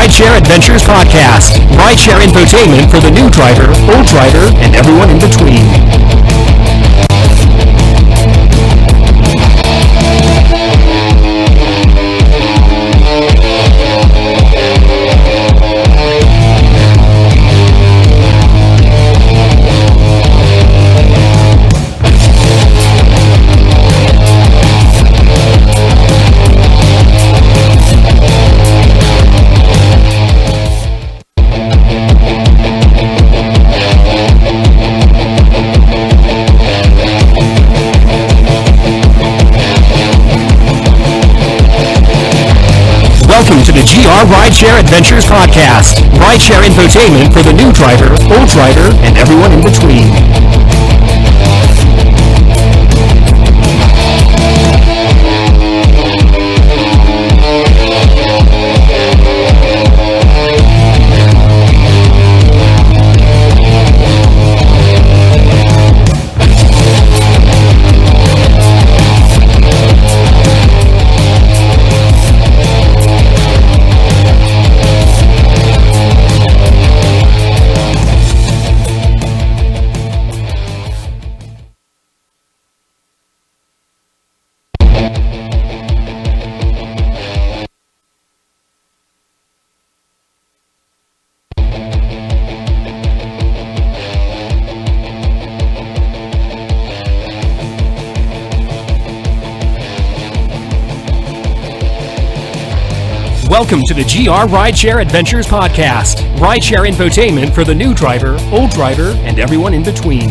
Rideshare Adventures podcast. Rideshare infotainment for the new driver, old driver, and everyone in between. Welcome to the GR Rideshare Adventures podcast. Rideshare infotainment for the new driver, old driver, and everyone in between. Welcome to the GR Rideshare Adventures podcast. Rideshare infotainment for the new driver, old driver, and everyone in between.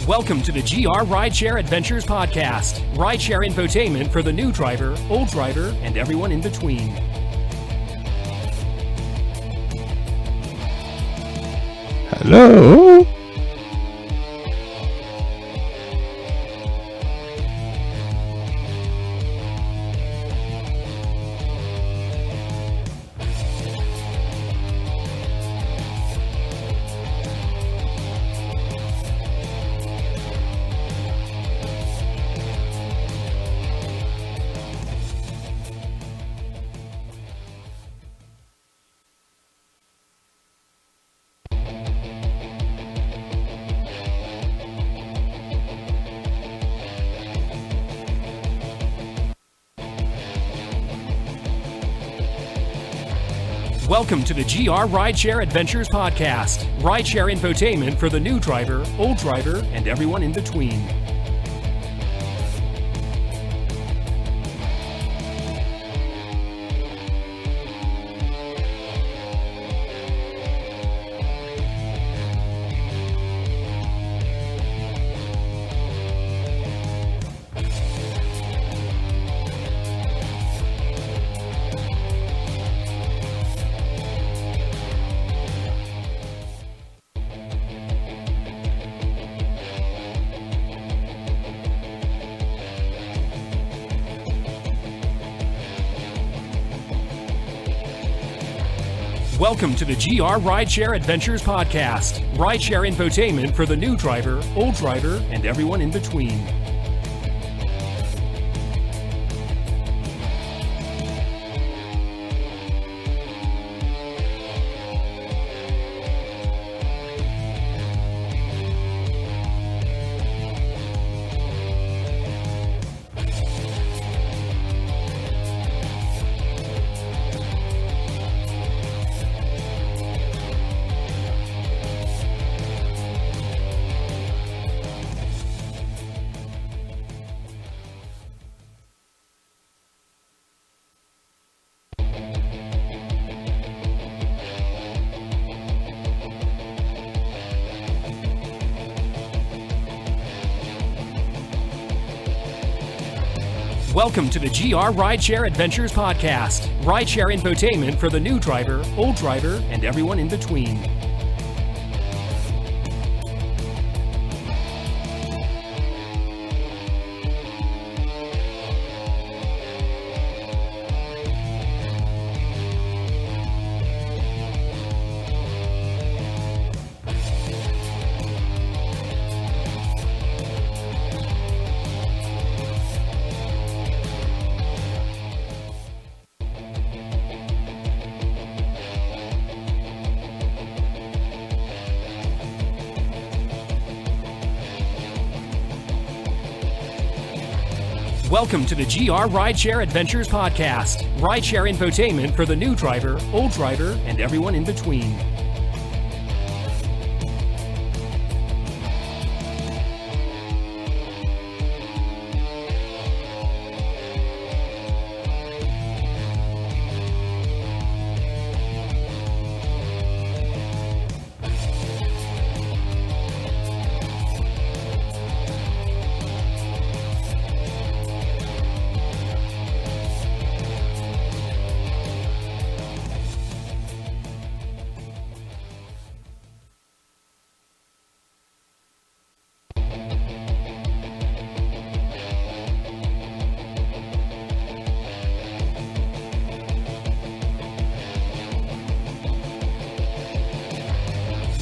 Welcome to the GR Rideshare Adventures podcast. Rideshare infotainment for the new driver, old driver, and everyone in between. Hello? Welcome to the GR Rideshare Adventures podcast. Rideshare infotainment for the new driver, old driver, and everyone in between. Welcome to the GR Rideshare Adventures podcast. Rideshare infotainment for the new driver, old driver, and everyone in between. Welcome to the GR Rideshare Adventures Podcast. Rideshare infotainment for the new driver, old driver, and everyone in between. Welcome to the GR Rideshare Adventures Podcast. Rideshare infotainment for the new driver, old driver, and everyone in between.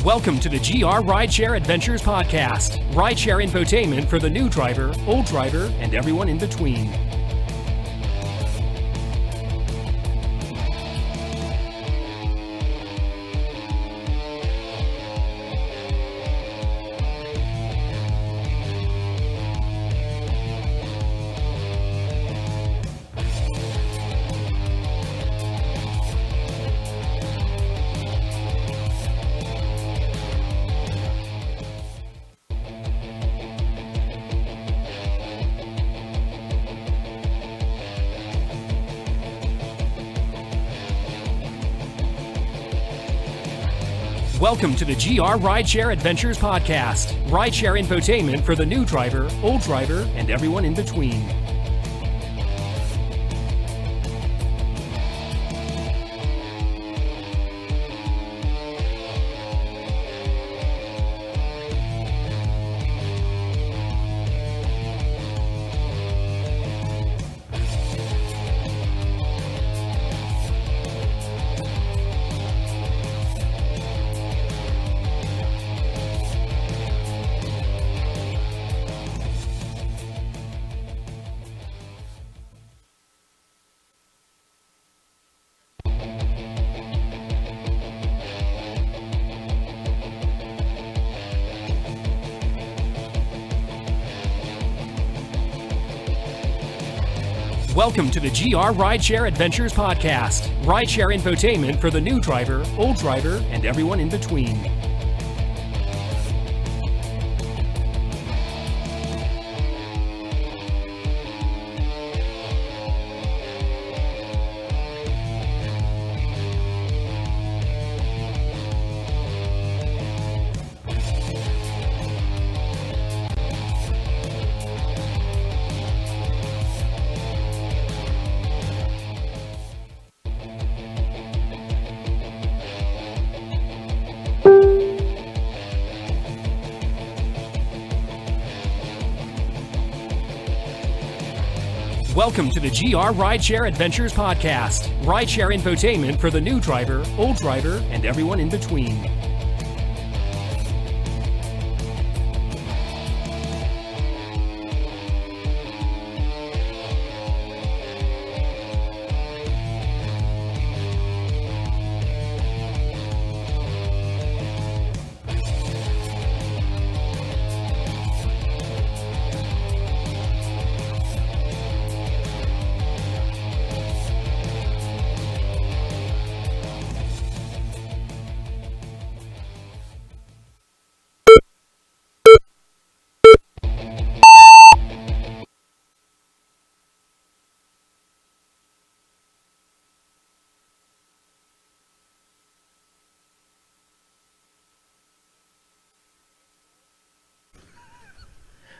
Welcome to the GR Rideshare Adventures Podcast. Rideshare infotainment for the new driver, old driver, and everyone in between. Welcome to the GR Rideshare Adventures Podcast. Rideshare infotainment for the new driver, old driver, and everyone in between. Welcome to the GR Rideshare Adventures Podcast. Rideshare infotainment for the new driver, old driver, and everyone in between. Welcome to the GR Rideshare Adventures Podcast. Rideshare infotainment for the new driver, old driver, and everyone in between.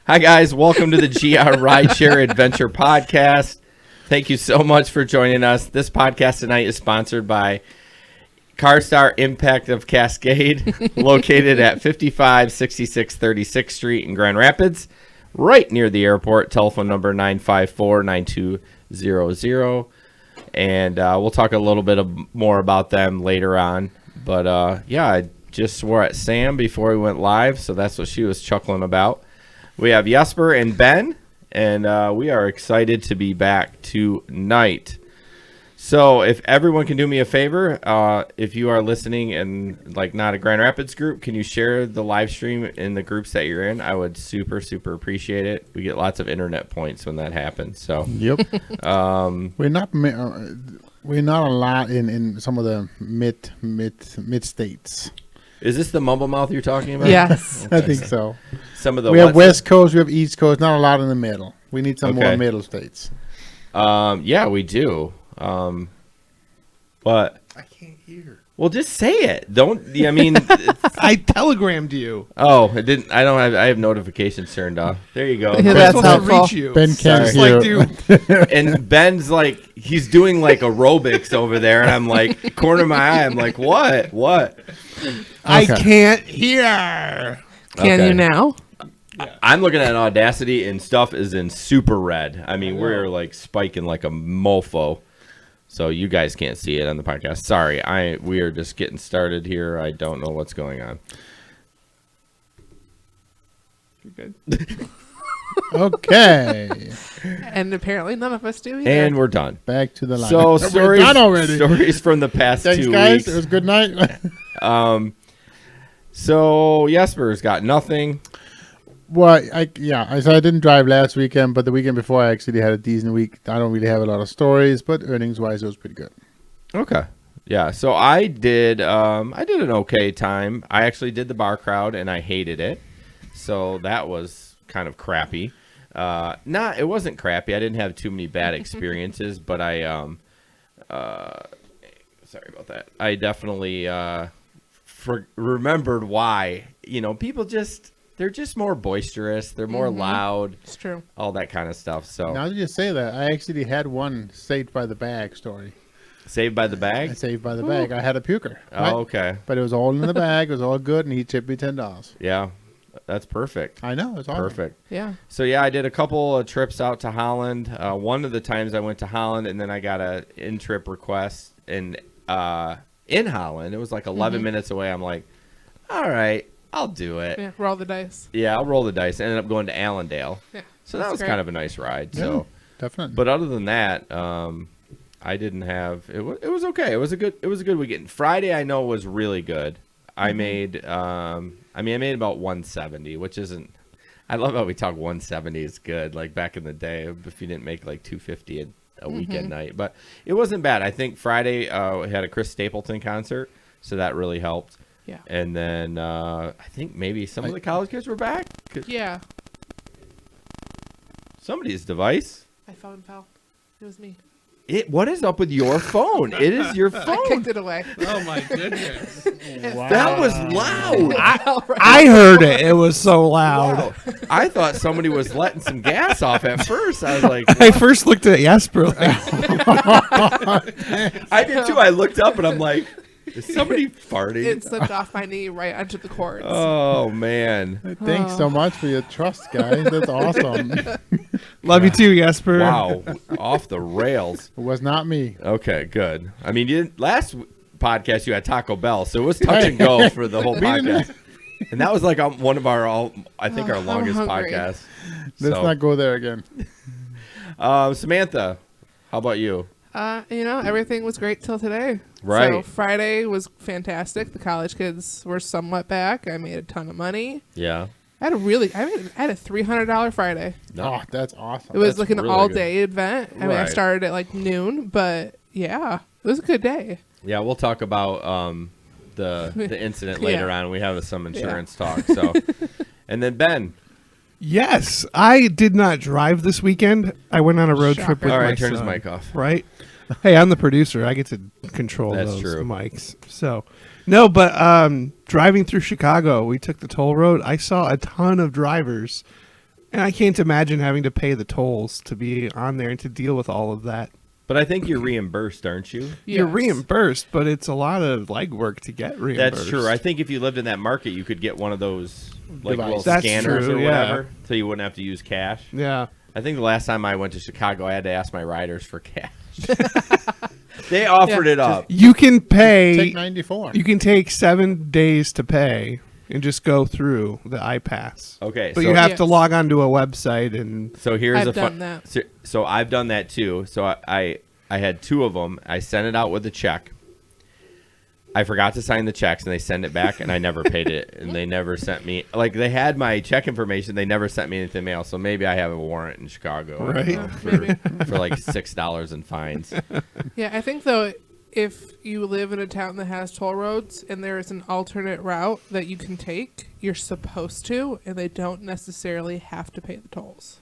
Hi, guys. Welcome to the GR Rideshare Adventure Podcast. Thank you so much for joining us. This podcast tonight is sponsored by CarStar Impact of Cascade, located at 5566 36th Street in Grand Rapids, right near the airport. Telephone number 954-9200. And we'll talk a little bit more about them later on. But, yeah, I just swore at Sam before we went live, so that's what she was chuckling about. We have Jesper and Ben, and we are excited to be back tonight. So if everyone can do me a favor, if you are listening and like not a Grand Rapids group, can you share the live stream in the groups that you're in? I would super appreciate it. We get lots of internet points when that happens. So yep. We're not a lot in some of the mid states. Is this the mumble mouth you're talking about? Yes. Okay. I think so. Some of the we have West Coast, we have East Coast, not a lot in the middle. We need some more middle states. Yeah, we do. But I can't hear. Well, just say it. Don't. I mean, I telegrammed you. Oh, it didn't. I don't have. I have notifications turned off. There you go. Yeah, I'm that's supposed to helpful. reach you. Ben can't Just hear. like, dude. And Ben's like, he's doing like aerobics over there, and I'm like, corner of my eye, I'm like, what? I Okay. can't hear. Can Okay. you now? I'm looking at Audacity, and stuff is in super red. I mean, we're like spiking like a mofo. So you guys can't see it on the podcast. Sorry, we are just getting started here. I don't know what's going on. You're good. Okay. And apparently none of us do either. And we're done. Back to the line. So We're done already. stories from the past Thanks, 2 guys. weeks. It was a good night. So Jesper's got nothing. Well, I didn't drive last weekend, but the weekend before I actually had a decent week. I don't really have a lot of stories, but earnings-wise, it was pretty good. Okay. Yeah, so I did an okay time. I actually did the bar crowd, and I hated it. So that was kind of crappy. It wasn't crappy. I didn't have too many bad experiences, but I sorry about that. I definitely remembered why. You know, people they're just more boisterous. They're more loud. It's true. All that kind of stuff. So Now that you say that, I actually had one saved by the bag story. Saved by the bag. Saved by the bag. I had a puker. Oh, okay. But it was all in the bag. It was all good, and he tipped me $10. Yeah, that's perfect. I know. It's awesome. Perfect. Yeah. So yeah, I did a couple of trips out to Holland. One of the times I went to Holland, and then I got a in-trip request in Holland. It was like 11 minutes away. I'm like, all right, I'll do it. Yeah. Roll the dice. Yeah, I'll roll the dice. I ended up going to Allendale. Yeah. So that That's was great. kind of a nice ride. Yeah, So, definitely. but other than that, I didn't have it. It was okay. It was a good weekend. Friday I know was really good. I made I made about 170, which isn't. I love how we talk 170 is good. Like back in the day, if you didn't make like 250 a weekend night, but it wasn't bad. I think Friday we had a Chris Stapleton concert, so that really helped. Yeah. And then I think maybe some of the college kids were back. Yeah. Somebody's device. My phone fell. It was me. What is up with your phone? It is your I phone. kicked it away. Oh, my goodness. That was loud. I heard it. It was so loud. Wow. I thought somebody was letting some gas off at first. I was like, I first looked at Jesper. Like, I did too. I looked up and I'm like, is somebody farting? It slipped off my knee right onto the cords. Oh, man. Thanks so much for your trust, guys. That's awesome. It love you too, Jesper. Wow. Off the rails. was not me. Okay, good. I mean, last podcast you had Taco Bell, so it was touch and go for the whole podcast. And that was like one of our I think our I'm longest hungry. podcasts. Let's So, not go there again. Samantha, how about you? Everything was great till today. Right. So Friday was fantastic. The college kids were somewhat back. I made a ton of money. Yeah. I had a $300 Friday. Oh, that's awesome. It was That's like an really all-day event. I mean, I Right. started at like noon, but yeah, it was a good day. Yeah, we'll talk about the incident later Yeah. on. We have some insurance talk. So, and then Ben. Yes, I did not drive this weekend. I went on a road trip Shocker. with All my right, turn his son, mic off. Right? Hey, I'm the producer. I get to control That's those true. mics. So, no, but driving through Chicago, we took the toll road. I saw a ton of drivers And I can't imagine having to pay the tolls to be on there and to deal with all of that. But I think you're reimbursed, aren't you? You're Yes. reimbursed, but it's a lot of legwork to get reimbursed. That's true. I think if you lived in that market, you could get one of those like little That's scanners true, or yeah. whatever, so you wouldn't have to use cash. Yeah. I think the last time I went to Chicago, I had to ask my riders for cash. They offered it up. You can pay. Take 94. You can take 7 days to pay and just go through the iPass. Okay, But so you have to Yes. log onto a website and So here's I've a done that. So I've done that too. So I had 2 of them. I sent it out with a check. I forgot to sign the checks, and they sent it back, and I never paid it, and they never sent me like they had my check information. They never sent me anything in the mail. So maybe I have a warrant in Chicago, I don't Right. know, Maybe. for like $6 in fines. Yeah, I think though, if you live in a town that has toll roads and there is an alternate route that you can take, you're supposed to, and they don't necessarily have to pay the tolls.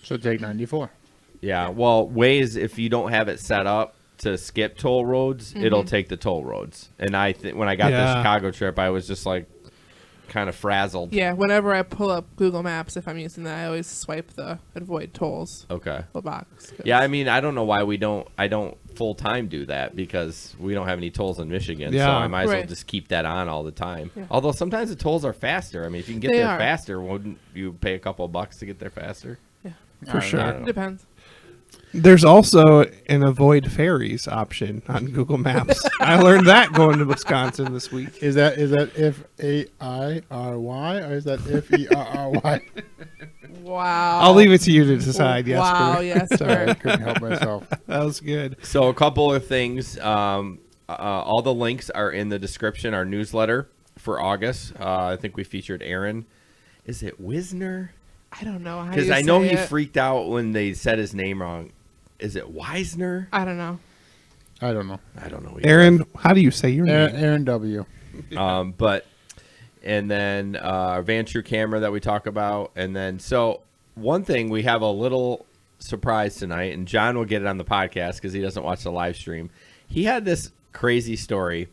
So take 94. Yeah, well, Waze, if you don't have it set up to skip toll roads, it'll take the toll roads. And when I got the Yeah. Chicago trip, I was just like kind of frazzled. Yeah, whenever I pull up Google Maps, if I'm using that, I always swipe the avoid tolls Okay. little box. 'cause- Yeah, I mean, I don't know why I don't full time do that because we don't have any tolls in Michigan. So Yeah. I might as well Right. just keep that on all the time. Yeah. Although sometimes the tolls are faster. I mean, if you can get They there are. faster, wouldn't you pay a couple of bucks to get there faster? for sure. It depends. There's also an avoid ferries option on Google Maps. I learned that going to Wisconsin this week. Is that FAIRY or is that FERRY? Wow. I'll leave it to you to decide. Yes, Wow, yes, Sorry, I sir. couldn't help myself. that was good. So a couple of things. All the links are in the description. Our newsletter for August. I think we featured Aaron. Is it Wisner? I don't know how Because you I know say he it. freaked out when they said his name wrong. Is it Wisner? I don't know. I don't know. I don't know. either. Aaron, how do you say your name? Aaron W. And then our Van True camera that we talk about. And then, so one thing, we have a little surprise tonight, and John will get it on the podcast because he doesn't watch the live stream. He had this crazy story,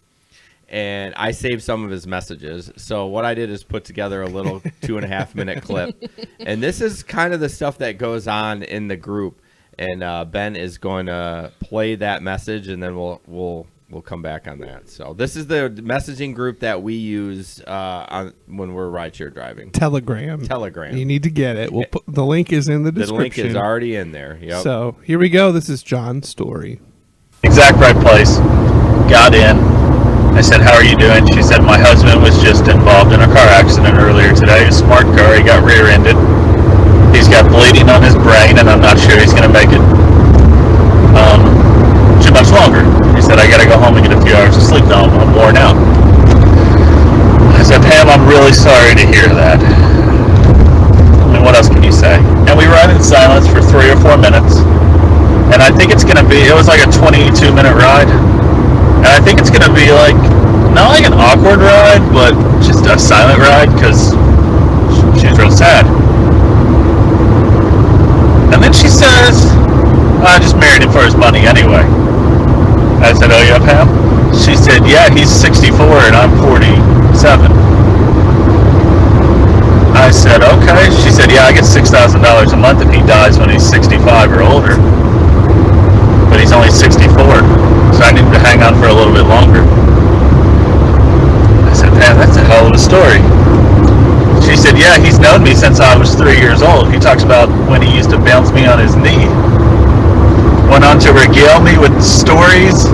and I saved some of his messages. So what I did is put together a little 2.5 minute clip. And this is kind of the stuff that goes on in the group. And Ben is going to play that message, and then we'll come back on that. So this is the messaging group that we use when we're rideshare driving. Telegram. Telegram. You need to get it. We'll put, the link is in the The description. link is already in there. Yep. So here we go. This is John's story. Exact right place. Got in. I said, "How are you doing?" She said, "My husband was just involved in a car accident earlier today. A smart car. He got rear-ended. He's got bleeding on his brain, and I'm not sure he's going to make it too much longer." He said, "I got to go home and get a few hours of sleep now. I'm worn out." I said, "Pam, I'm really sorry to hear that. I mean, what else can you say?" And we ride in silence for 3 or 4 minutes. And I think it's going to be, it was like a 22-minute ride. And I think it's going to be like, not like an awkward ride, but just a silent ride because she's real sad. And then she says, "I just married him for his money anyway." I said, "Oh yeah, Pam?" She said, "Yeah, he's 64 and I'm 47. I said, "Okay." She said, "Yeah, I get $6,000 a month if he dies when he's 65 or older. But he's only 64, so I need to hang on for a little bit longer." I said, "Man, that's a hell of a story." She said, "Yeah, he's known me since I was 3 years old. He talks about when he used to bounce me on his knee." Went on to regale me with stories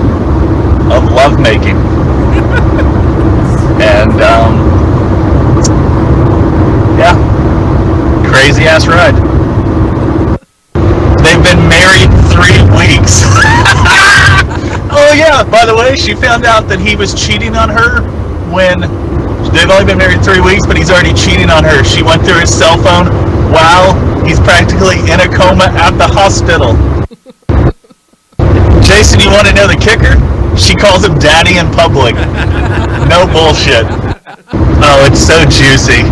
of lovemaking. And, yeah, crazy ass ride. They've been married 3 weeks. Oh yeah, by the way, she found out that he was cheating on her when they've only been married 3 weeks, but he's already cheating on her. She went through his cell phone while he's practically in a coma at the hospital. Jason, you want to know the kicker? She calls him daddy in public. No bullshit. Oh, it's so juicy.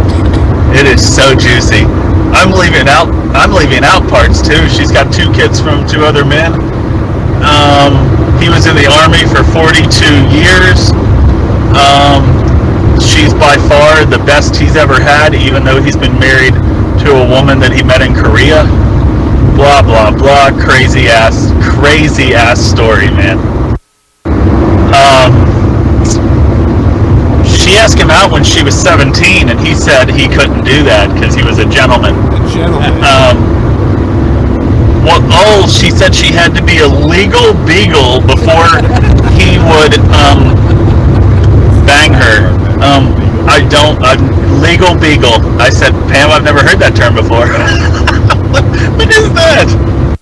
It is so juicy. I'm leaving out parts too. She's got 2 kids from 2 other men. He was in the Army for 42 years. she's by far the best he's ever had, even though he's been married to a woman that he met in Korea. Blah, blah, blah. Crazy ass story, man. She asked him out when she was 17, and he said he couldn't do that because he was a gentleman. She said she had to be a legal beagle before he would bang her. Legal beagle. I said, Pam, I've never heard that term before. What is that?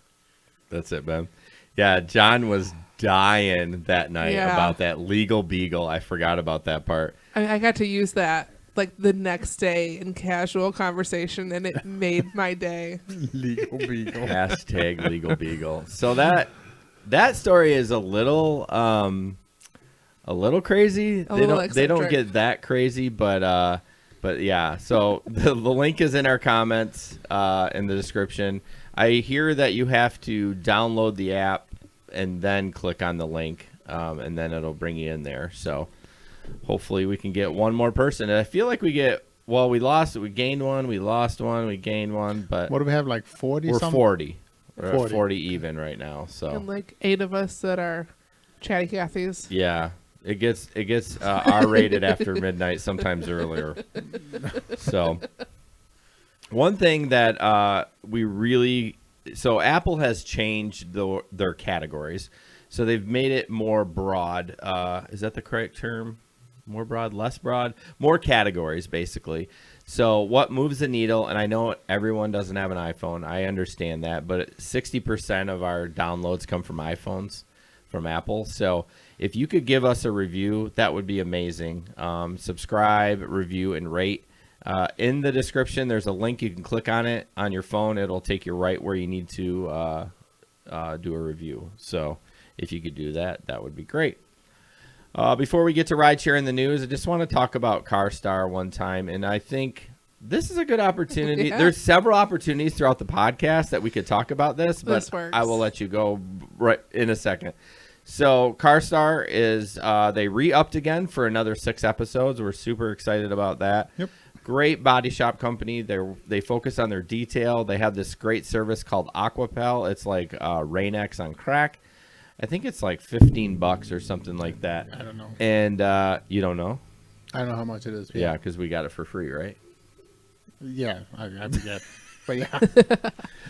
That's it, man. Yeah, John was dying that night about that legal beagle. I forgot about that part. I got to use that like the next day in casual conversation, and it made my day. Legal beagle. Hashtag legal beagle. So that story is a little crazy. They don't get that crazy, but yeah. So the link is in our comments in the description. I hear that you have to download the app and then click on the link, and then it'll bring you in there. So hopefully we can get one more person. And I feel like we gained one, we lost one, we gained one, but what do we have, like 40 we're something? 40. We're at 40 even right now. So And like 8 of us that are chatty Cathys. yeah, it gets R-rated after midnight, sometimes earlier. So one thing that so Apple has changed their categories. So they've made it more broad. Is that the correct term? More broad, less broad? More categories, basically. So what moves the needle, and I know everyone doesn't have an iPhone. I understand that. But 60% of our downloads come from iPhones, from Apple. So if you could give us a review, that would be amazing. Subscribe, review, and rate. In the description, there's a link. You can click on it on your phone. It'll take you right where you need to do a review. So if you could do that, that would be great. Before we get to rideshare in the news, I just want to talk about CarStar one time. And I think this is a good opportunity. Yeah. There's several opportunities throughout the podcast that we could talk about this, but This works. I will let you go right in a second. So CarStar is, they re-upped again for another 6 episodes. We're super excited about that. Yep. Great body shop company. They focus on their detail. They have this great service called Aquapel. It's like Rain-X on crack. I think it's like $15 or something like that. I don't know. And you don't know? I don't know how much it is. Yeah, because we got it for free, right? Yeah, I forget. But yeah,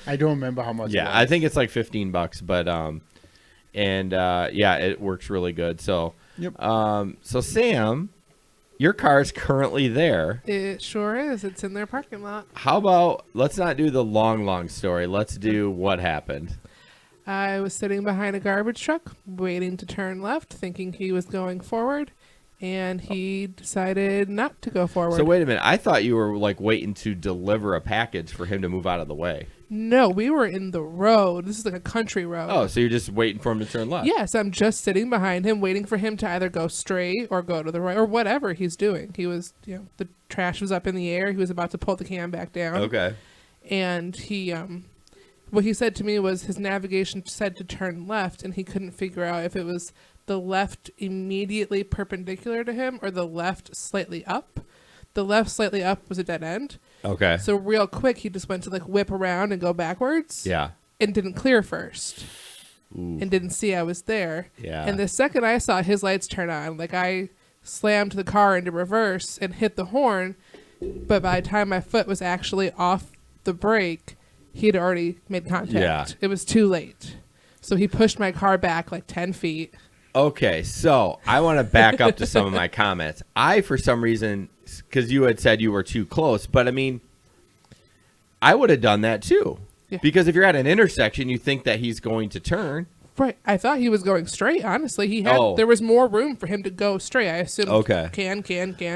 I don't remember how much. Yeah, it was. I think it's like $15, but yeah, it works really good. So, Yep. So Sam, your car is currently there. It sure is. It's in their parking lot. How about let's not do the long story. Let's do what happened. I was sitting behind a garbage truck, waiting to turn left, thinking he was going forward, and he decided not to go forward. So wait a minute. I thought you were like waiting to deliver a package for him to move out of the way. No, we were in the road. This is like a country road. Oh, so you're just waiting for him to turn left? Yes, I'm just sitting behind him, waiting for him to either go straight or go to the right, or whatever he's doing. He was, the trash was up in the air. He was about to pull the can back down. Okay. And he, what he said to me was his navigation said to turn left, and he couldn't figure out if it was the left immediately perpendicular to him or the left slightly up. The left slightly up was a dead end. Okay. So real quick, he just went to like whip around and go backwards. Yeah. And didn't clear first. Ooh. And didn't see I was there. Yeah. And the second I saw his lights turn on, like I slammed the car into reverse and hit the horn. But by the time my foot was actually off the brake, he had already made contact. Yeah. It was too late. So he pushed my car back like 10 feet. Okay, so I want to back up to some of my comments. I, for some reason, because you had said you were too close, but I mean, I would have done that too. Yeah. Because if you're at an intersection, you think that he's going to turn. Right. I thought he was going straight, honestly. He had there was more room for him to go straight. I assumed Okay. can.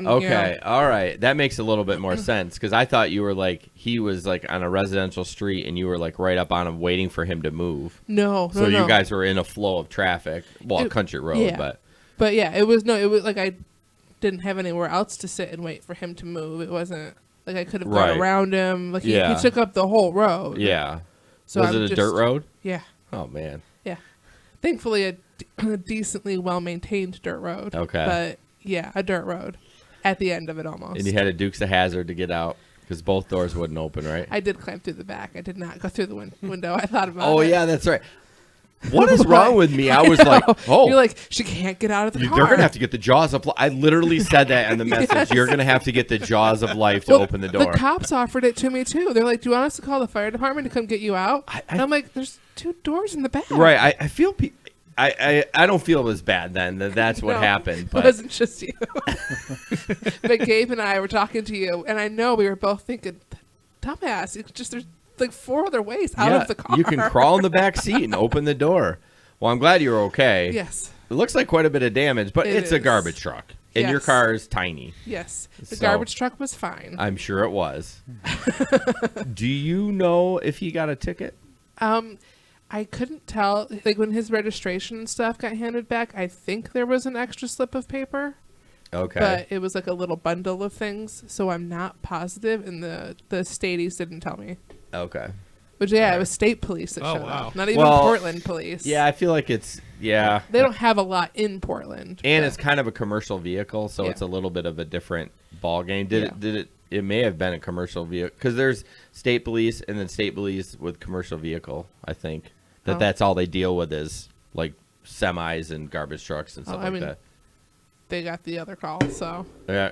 Okay, all right. That makes a little bit more sense because I thought you were like, he was like on a residential street and you were like right up on him waiting for him to move. No. So you guys were in a flow of traffic. Well, country road, yeah. But yeah, it was like I didn't have anywhere else to sit and wait for him to move. It wasn't like I could have gone around him. Like he took up the whole road. Yeah. So was it a dirt road? Yeah. Oh, man. Yeah. Thankfully, a decently well-maintained dirt road. Okay. But yeah, a dirt road. at the end of it almost. And you had a Dukes of Hazzard to get out because both doors wouldn't open, right? I did climb through the back. I did not go through the window. I thought about it. Oh, yeah, that's right. What is wrong with me? I was like, oh. You're like, she can't get out of the car. They're going to have to get the jaws of life. I literally said that in the message. Yes. You're going to have to get the jaws of life to open the door. The cops offered it to me, too. They're like, do you want us to call the fire department to come get you out? And I'm like, there's 2 doors in the back. Right. I feel... I don't feel it was bad then. That's what happened. But it wasn't just you. But Gabe and I were talking to you, and I know we were both thinking, dumbass, it's just there's like 4 other ways out of the car. You can crawl in the back seat and open the door. Well, I'm glad you're okay. Yes. It looks like quite a bit of damage, but it's a garbage truck. And your car is tiny. Yes. The So, garbage truck was fine. I'm sure it was. Do you know if he got a ticket? I couldn't tell. Like when his registration and stuff got handed back, I think there was an extra slip of paper. Okay. But it was like a little bundle of things, so I'm not positive, and the stateies didn't tell me. Okay. But yeah, it was state police that showed wow. up, not even Portland police. Yeah, I feel like it's they don't have a lot in Portland, and but it's kind of a commercial vehicle, so it's a little bit of a different ball game. It may have been a commercial vehicle because there's state police and then state police with commercial vehicle. I think that's all they deal with is like semis and garbage trucks and stuff like that. They got the other call, so Yeah.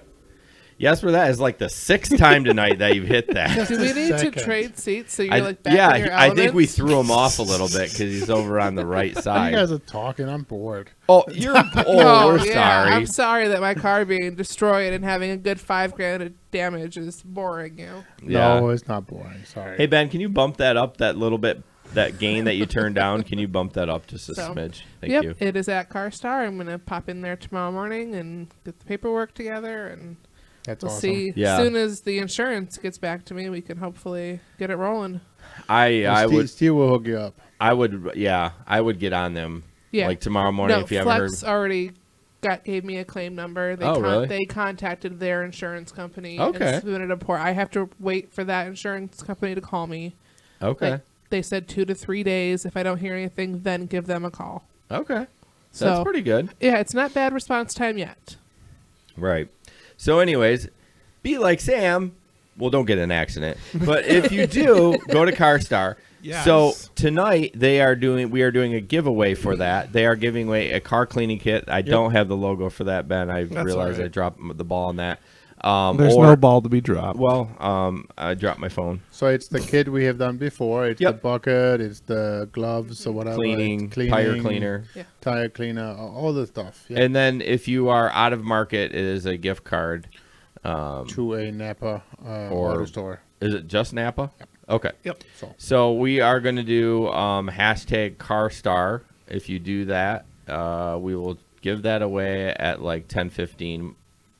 Yes, for that is like the 6th time tonight that you've hit that. do we need to trade seats so you're like back yeah, in your I think we elements? threw him off a little bit because he's over on the right You side. guys are talking. I'm bored. Oh, we're Oh, yeah. sorry. I'm sorry that my car being destroyed and having a good $5,000 of damage is boring you. Yeah. No, it's not boring. Sorry. Hey Ben, can you bump that up that little bit? That gain that you turned down, can you bump that up just a smidge? Thank you. It is at CarStar. I'm going to pop in there tomorrow morning and get the paperwork together, and That's we'll awesome. see. Yeah. As soon as the insurance gets back to me, we can hopefully get it rolling. Steve will hook you up. I would get on them. Yeah. Like tomorrow morning if you haven't heard. Flex already gave me a claim number. They really? They contacted their insurance company Okay. and submitted a report. I have to wait for that insurance company to call me. Okay. Like, they said 2 to 3 days. If I don't hear anything, then give them a call. Okay. So, That's pretty good. Yeah, it's not bad response time yet. Right. So anyways, be like Sam. Well, don't get in an accident. But if you do, go to CarStar. Yes. So tonight we are doing a giveaway for that. They are giving away a car cleaning kit. I don't have the logo for that, Ben. I realized I dropped the ball on that. There's no ball to be dropped. Well, I dropped my phone. So it's the kit we have done before. It's the bucket. It's the gloves or whatever. Cleaning, It's tire cleaner. Yeah. Tire cleaner, all the stuff. Yeah. And then if you are out of market, it is a gift card. To a Napa or- auto store. Is it just Napa? Yep. Okay. Yep. So we are going to do hashtag CarStar. If you do that, we will give that away at like 10:15.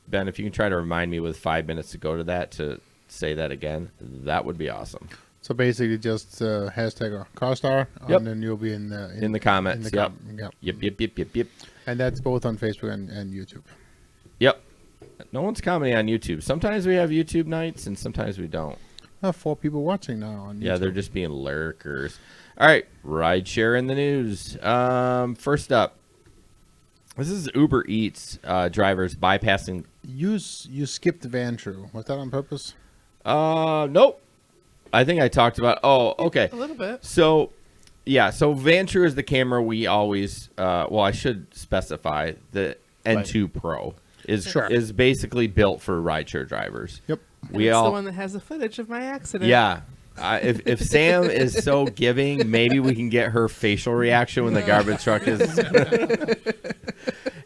Ben, if you can try to remind me with 5 minutes to go to that to say that again, that would be awesome. So basically, just hashtag CarStar, Yep. and then you'll be in the comments. Yep. Yep. And that's both on Facebook and YouTube. Yep. No one's commenting on YouTube. Sometimes we have YouTube nights, and sometimes we don't. 4 people watching now on YouTube. Yeah, they're just being lurkers. All right, rideshare in the news. First up, this is Uber Eats drivers bypassing. You skipped Van True. Was that on purpose? Nope. I think I talked about. Oh, okay. A little bit. So, yeah. So Vantrue is the camera we always. Well, I should specify the N2 Pro is basically built for rideshare drivers. Yep. We it's all the one that has the footage of my accident. Yeah. If Sam is so giving, maybe we can get her facial reaction when the garbage truck is.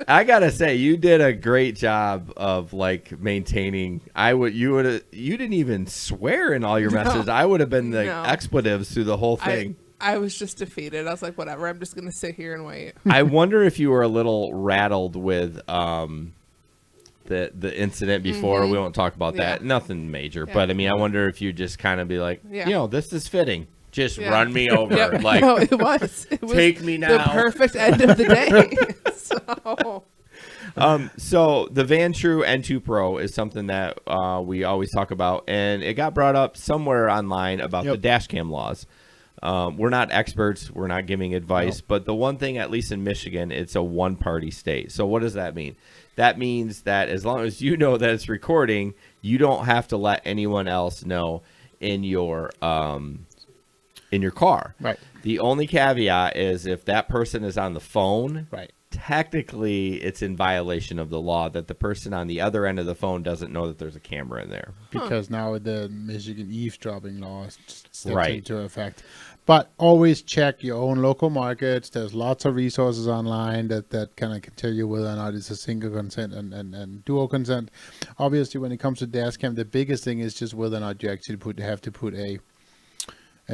I gotta say, you did a great job of like maintaining. You didn't even swear in all your messages. I would have been the expletives through the whole thing. I was just defeated. I was like, whatever. I'm just gonna sit here and wait. I wonder if you were a little rattled with the incident before. We won't talk about that. Nothing major, but I mean, I wonder if you just kind of be like, this is fitting. Just run me over. Yep. Like, no, it was. Take me now. The perfect end of the day. So the Vantrue N2 Pro is something that we always talk about, and it got brought up somewhere online about the dash cam laws. We're not experts. We're not giving advice. But the one thing, at least in Michigan, it's a one-party state. So what does that mean? That means that as long as you know that it's recording, you don't have to let anyone else know in your car. Right. The only caveat is if that person is on the phone, Right. technically it's in violation of the law that the person on the other end of the phone doesn't know that there's a camera in there. Because now the Michigan eavesdropping law steps Right. into effect. But always check your own local markets. There's lots of resources online that kind of can tell you whether or not it's a single consent and dual consent. Obviously, when it comes to dash cam, the biggest thing is just whether or not you actually have to put a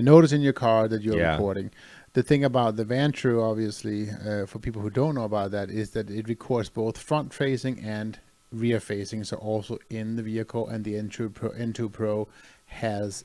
notice in your car that you're recording. The thing about the Vantru, obviously, for people who don't know about that, is that it records both front-facing and rear-facing, so also in the vehicle, and the N2 Pro has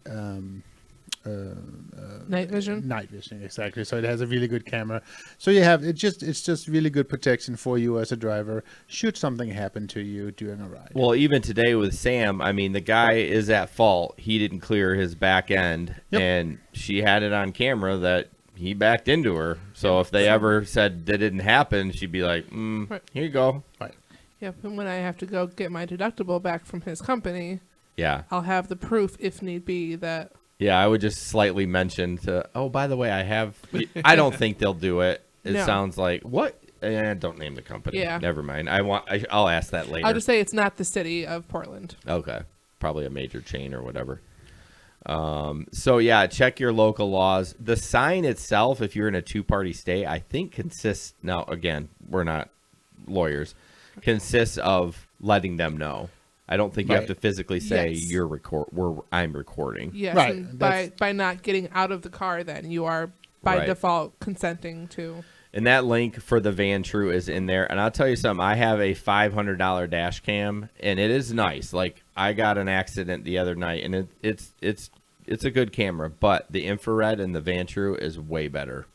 Night vision. Night vision, exactly. So it has a really good camera. So you have it's just really good protection for you as a driver should something happen to you during a ride. Well, even today with Sam, I mean, the guy is at fault. He didn't clear his back end, and she had it on camera that he backed into her. So if they ever said that didn't happen, she'd be like, Right. here you go. Right. Yep. And when I have to go get my deductible back from his company, Yeah. I'll have the proof, if need be, that. Yeah, I would just slightly mention oh, by the way, I don't think they'll do it. It No. sounds like, what? Don't name the company. Yeah. Never mind. I'll ask that later. I'll just say it's not the city of Portland. Okay. Probably a major chain or whatever. So yeah, check your local laws. The sign itself, if you're in a two-party state, I think consists, now again, we're not lawyers, consists of letting them know. I don't think you have to physically say Yes. I'm recording. Yes. Right, And that's- by not getting out of the car, then you are by Right. default consenting to. And that link for the Vantru is in there. And I'll tell you something. I have a $500 dash cam, and it is nice. Like, I got an accident the other night, and it's a good camera. But the infrared and the Vantru is way better.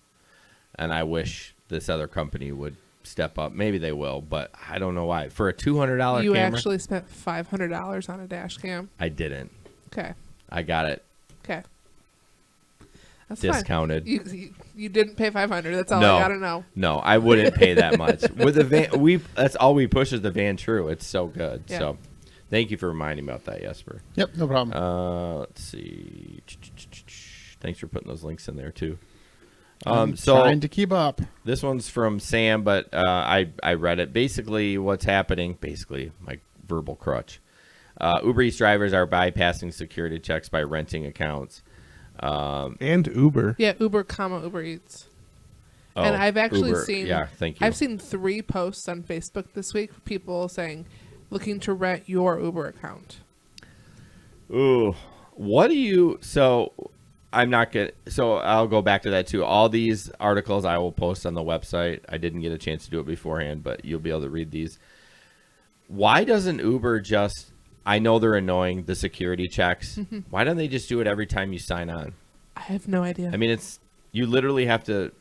And I wish this other company would step up. Maybe they will, but I don't know why. For a $200 You camera, actually spent $500 on a dash cam. I didn't. Okay. I got it Okay. That's discounted. fine. You didn't pay $500. That's all No. I gotta know. No, I wouldn't pay that much. With the van, that's all we push is the Vantru. It's so good. Yeah. So, thank you for reminding me about that, Jesper. Yep, no problem. Let's see. Thanks for putting those links in there too. I'm So trying to keep up. this one's from Sam, but I read it. Basically, what's happening? Basically, my verbal crutch. Uber Eats drivers are bypassing security checks by renting accounts. And Uber. Yeah, Uber, Uber Eats. And I've actually Uber, seen. Yeah, thank you. I've seen 3 posts on Facebook this week. People saying, looking to rent your Uber account. Ooh, what do you? So I'm not gonna. So I'll go back to that too. All these articles I will post on the website. I didn't get a chance to do it beforehand, but you'll be able to read these. Why doesn't Uber just? I know they're annoying, the security checks. Why don't they just do it every time you sign on? I have no idea. I mean, it's you literally have to.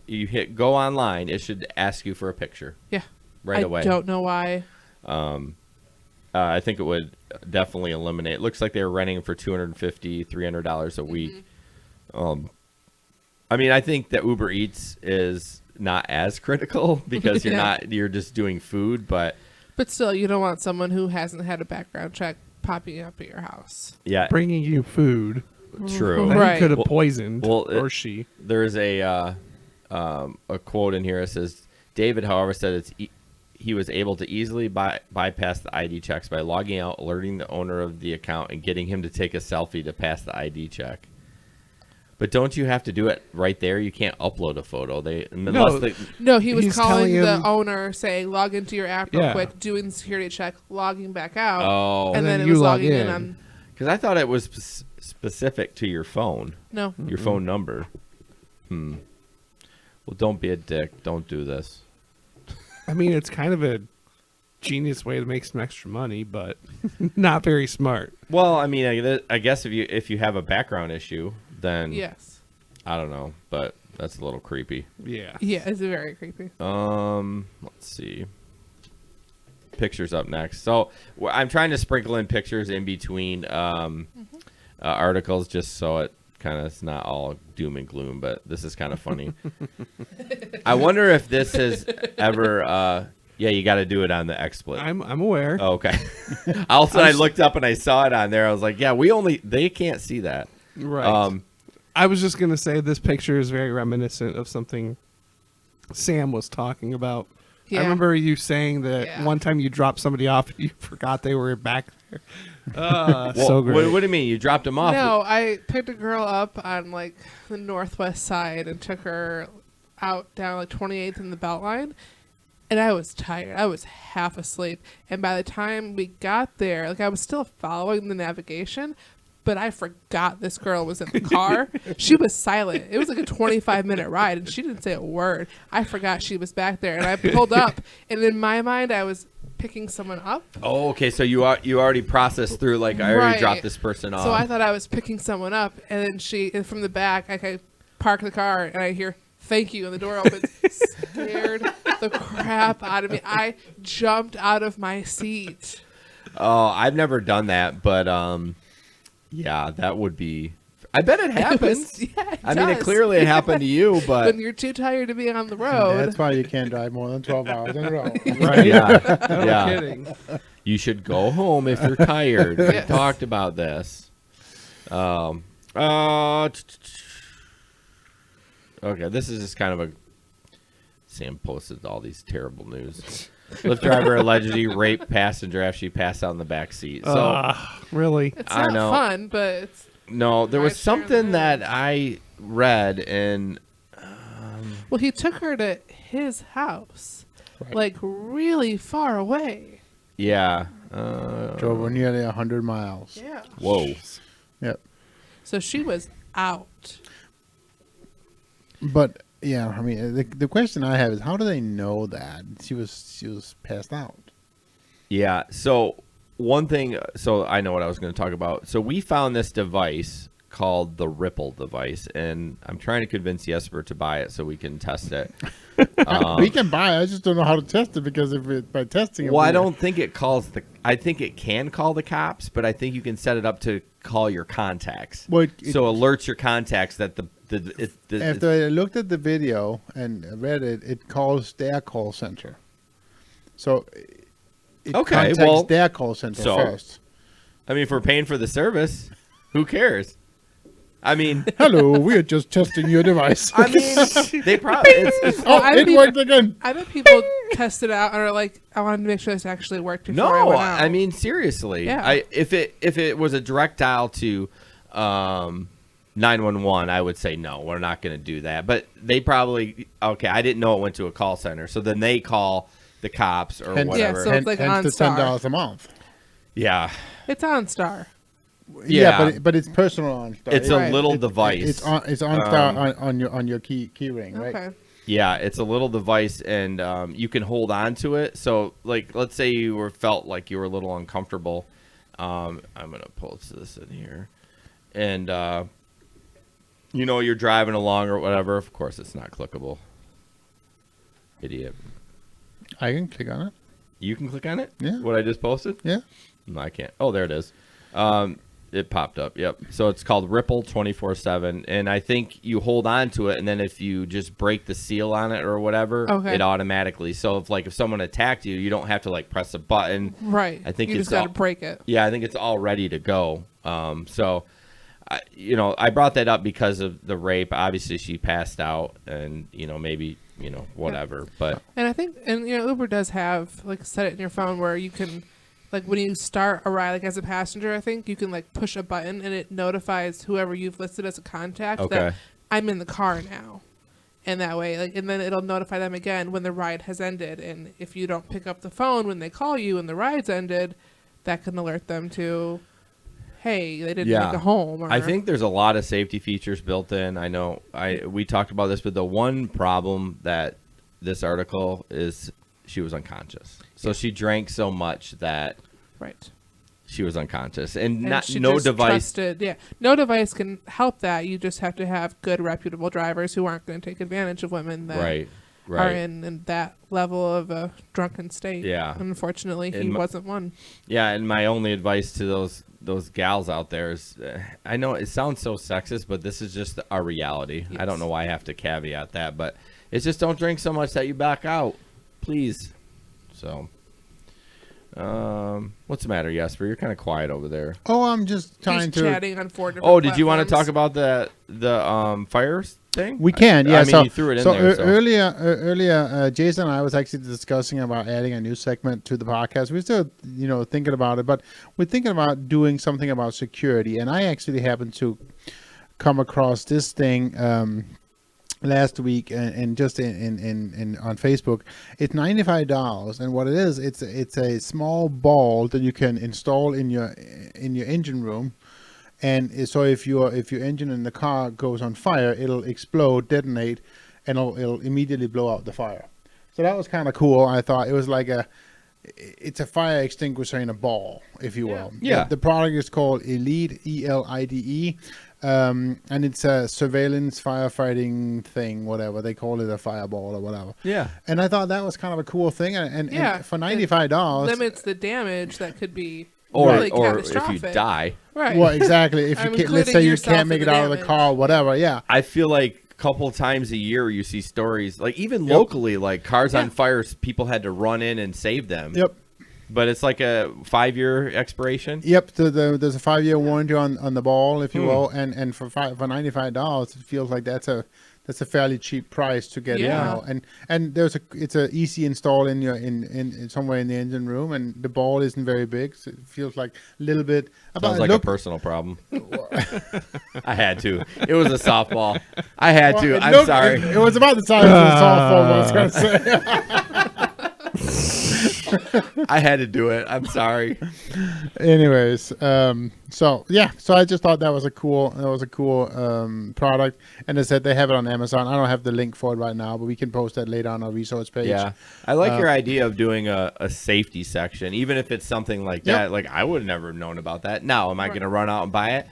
You hit go online. It should ask you for a picture yeah. right away. I don't know why. I think it would definitely eliminate. It looks like they were renting for $250, $300 a week. I mean, I think that Uber Eats is not as critical because you're just doing food, but Still, you don't want someone who hasn't had a background check popping up at your house. yeah, Bringing you food true. that Right. he could have Well- poisoned, well, or she. There's a quote in here that says, David, however, said he was able to easily bypass the ID checks by logging out, alerting the owner of the account, and getting him to take a selfie to pass the ID check. But don't you have to do it right there? You can't upload a photo. No, he was He's calling telling the him- owner, saying, log into your app real Yeah. quick, doing the security check, logging back out. Oh. And And then then it was you log logging in in. on. Because I thought it was specific to your phone, No. your phone number. Well, don't be a dick. Don't do this. I mean, it's kind of a genius way to make some extra money, but not very smart. Well, I mean, I guess if you have a background issue, then Yes. I don't know, but that's a little creepy. Yeah. Yeah, it's very creepy. Let's see. Pictures up next. So I'm trying to sprinkle in pictures in between articles just so it kind of, it's not all doom and gloom, but this is kind of funny. I wonder if this has ever. Yeah, you got to do it on the XSplit. I'm aware. Oh, okay. Also, I looked up and I saw it on there. I was like, yeah, they can't see that. Right. I was just gonna say this picture is very reminiscent of something Sam was talking about. Yeah. I remember you saying that one time you dropped somebody off and you forgot they were back there. Well, So great. What do you mean? You dropped them off? No, I picked a girl up on like the northwest side and took her out down like 28th in the Beltline. And I was tired. I was half asleep. And by the time we got there, like I was still following the navigation, but I forgot this girl was in the car. She was silent. It was like a 25-minute ride, and she didn't say a word. I forgot she was back there, and I pulled up. And in my mind, I was picking someone up. Oh, okay. So you already processed through, like, I already Right. dropped this person off. So I thought I was picking someone up, and then and from the back, I park the car, and I hear, "Thank you," and the door opens. Scared the crap out of me. I jumped out of my seat. Oh, I've never done that, but yeah, that would be. I bet it happens. It It does. clearly happened to you, but When you're too tired to be on the road. That's why you can't drive more than 12 hours in a row. Right? yeah, No yeah. kidding. You should go home if you're tired. We Yes. talked about this. Okay, this is just kind of a. Sam posted all these terrible news. Lyft driver allegedly raped passenger after she passed out in the back seat. So Really? It's I not know. fun, but it's, no, there was Rideshare something that. that I read, and well, he took her to his house, like really far away. yeah. Drove her nearly 100 miles. Yeah. Whoa. Yep. So she was out. But yeah, I mean, the question I have is, how do they know that she was passed out? Yeah. So one thing. So I know what I was going to talk about. So we found this device called the Ripple device, and I'm trying to convince Jesper to buy it so we can test it. We can buy it. I just don't know how to test it, because by testing it, Well, I don't think it calls the. I think it can call the cops, but I think you can set it up to call your contacts. Well, so alerts your contacts that After I looked at the video and read it, it calls their call center. So it Okay, contacts well, their call center so- first. I mean, if we're paying for the service, who cares? I mean, Hello, we are just testing your device. I mean, they probably. It's, Oh, I it mean- worked again. I bet people test it out and are like, I wanted to make sure this actually worked before I no, went out. I mean seriously. Yeah. If it was a direct dial to 911, I would say no, we're not going to do that. But they probably I didn't know it went to a call center, so then they call the cops or Hence- whatever. Yeah, so it's like hence the OnStar. $10 a month. Yeah. It's OnStar. Yeah. but it's personal on Star. It's Right. a little It- device. It's on Star on your key ring, right? Okay. Yeah, it's a little device, and you can hold on to it. So, like, let's say you felt like you were a little uncomfortable. I'm gonna post this in here, and you're driving along or whatever. Of course, it's not clickable. Idiot. I can click on it. You can click on it. Yeah. What I just posted. Yeah. No, I can't. Oh, there it is. It popped up. Yep. So it's called Ripple 24/7, and I think you hold on to it, and then if you just break the seal on it or whatever, Okay. it automatically. So if someone attacked you, you don't have to like press a button. Right. I think you it's just got to all- break it. Yeah, I think it's all ready to go. So, I brought that up because of the rape. Obviously, she passed out, and maybe whatever. But And I think, Uber does have like set it in your phone where you can, like when you start a ride, like as a passenger, I think you can like push a button and it notifies whoever you've listed as a contact Okay. that I'm in the car now. And that way, and then it'll notify them again when the ride has ended. And if you don't pick up the phone when they call you and the ride's ended, that can alert them to, hey, they didn't make it home. Or, I think there's a lot of safety features built in. I know we talked about this, but the one problem that this article is she was unconscious. So she drank so much that right. she was unconscious, and she no just device. no device can help that. You just have to have good, reputable drivers who aren't going to take advantage of women that Right. are in that level of a drunken state. Yeah. Unfortunately, he And wasn't one. Yeah, and my only advice to those those gals out there is, I know it sounds so sexist, but this is just our reality. Yes. I don't know why I have to caveat that, but it's just don't drink so much that you back out, please. So, what's the matter, Jesper? You're kind of quiet over there. Oh, I'm just trying He's to. chatting on 4 different Oh, did you want to platforms. talk about the fires thing? We can, yeah. I mean, so you threw it in so there. So. earlier, Jason and I was actually discussing about adding a new segment to the podcast. We're still, thinking about it, but we're thinking about doing something about security. And I actually happened to come across this thing last week, and just in on Facebook. It's $95, and what it is, it's a small ball that you can install in your engine room. And so if your engine in the car goes on fire, it'll explode, detonate, and it'll immediately blow out the fire. So that was kind of cool. I thought it was like it's a fire extinguisher in a ball, if you will. Yeah. The product is called Elite, ELIDE, and it's a surveillance firefighting thing, whatever they call it, a fireball or whatever. Yeah. And I thought that was kind of a cool thing. And for $95, limits the damage that could be Or really or if you catastrophic. die. Right. well, exactly. If you I'm can't, let's say including you yourself can't make in it the out of the damage. car, whatever. Yeah. I feel like a couple times a year you see stories, like even locally, like cars on fire, people had to run in and save them. Yep. But it's like a 5-year expiration. Yep, there's a 5-year warranty on the ball, if you will, and for $95, it feels like that's a fairly cheap price to get. Yeah. And it's a easy install in somewhere in the engine room, and the ball isn't very big, so it feels like a little bit. Sounds like a personal problem. I had to. It was a softball. I had to. I'm sorry. It was about the size of the softball. I was going to say. I had to do it. I'm sorry. Anyways, so I just thought that was a cool product, and as I said, they have it on Amazon. I don't have the link for it right now, but we can post that later on our resource page. Yeah, I like your idea of doing a safety section, even if it's something like that. Like I would have never known about that. Now, am I going to run out and buy it?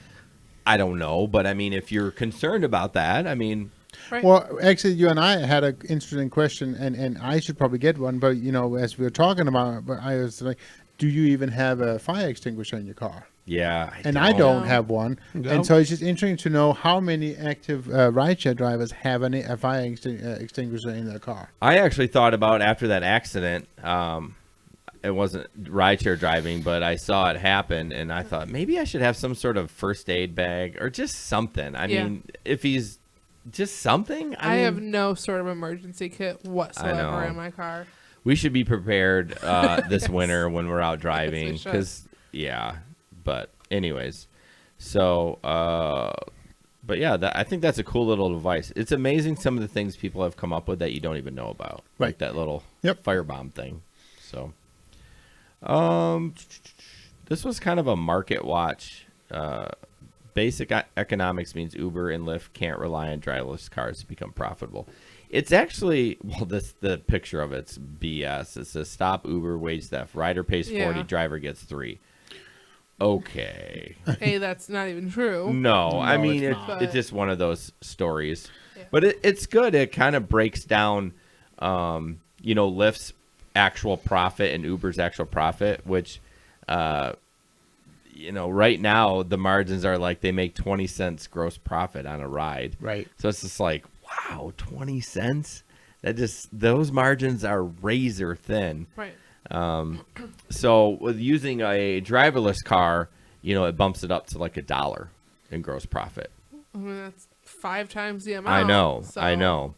I don't know, but I mean, if you're concerned about that, I mean. Right. Well, actually, you and I had an interesting question, and I should probably get one. But as we were talking about it, but I was like, "Do you even have a fire extinguisher in your car?" Yeah, I don't No. have one, No. and so it's just interesting to know how many active rideshare drivers have a fire extinguisher in their car. I actually thought about after that accident. It wasn't rideshare driving, but I saw it happen, and I thought maybe I should have some sort of first aid bag or just something. I mean, if he's just something. I mean, have no sort of emergency kit whatsoever know. in my car. We should be prepared this winter when we're out driving, Yes, we should. because But anyways, so but yeah, I think that's a cool little device. It's amazing some of the things people have come up with that you don't even know about, like Right. that little Yep. firebomb thing. So, this was kind of a market watch. Basic economics means Uber and Lyft can't rely on driverless cars to become profitable. It's actually, the picture of it's BS. It says stop Uber wage theft. Rider pays 40, Yeah. driver gets 3. Okay. Hey, that's not even true. No, I mean, it's not. it's just one of those stories. Yeah. But it's good. It kind of breaks down, Lyft's actual profit and Uber's actual profit, which, right now the margins are like they make 20 cents gross profit on a ride. Right. So it's just like, wow, 20 cents? Those margins are razor thin. Right. So with using a driverless car, it bumps it up to like $1 in gross profit. I mean, that's 5 times the amount. I know. so- I know.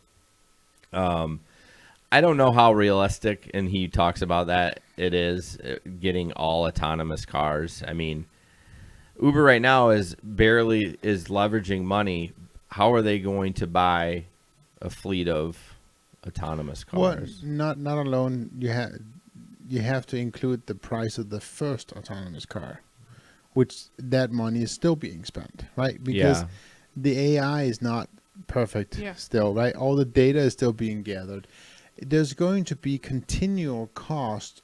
I don't know how realistic, and he talks about that, it is getting all autonomous cars. I mean, Uber right now is leveraging money. How are they going to buy a fleet of autonomous cars? Well, not alone. You have to include the price of the first autonomous car, which that money is still being spent, right? Because the AI is not perfect still, right? All the data is still being gathered. There's going to be continual cost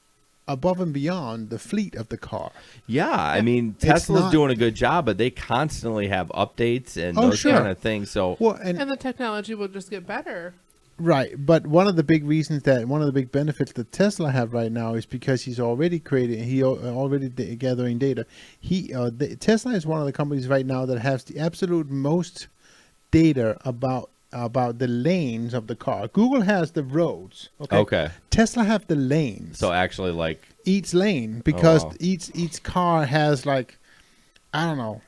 above and beyond the fleet of the car. Yeah, I mean, Tesla's doing a good job, but they constantly have updates and those kind of things. So, Well, And the technology will just get better. Right, but one of the big benefits that Tesla have right now is because he's already gathering data. Tesla is one of the companies right now that has the absolute most data about the lanes of the car. Google has the roads. Okay. Tesla have the lanes. So actually, like each lane, because wow. each car has like, I don't know,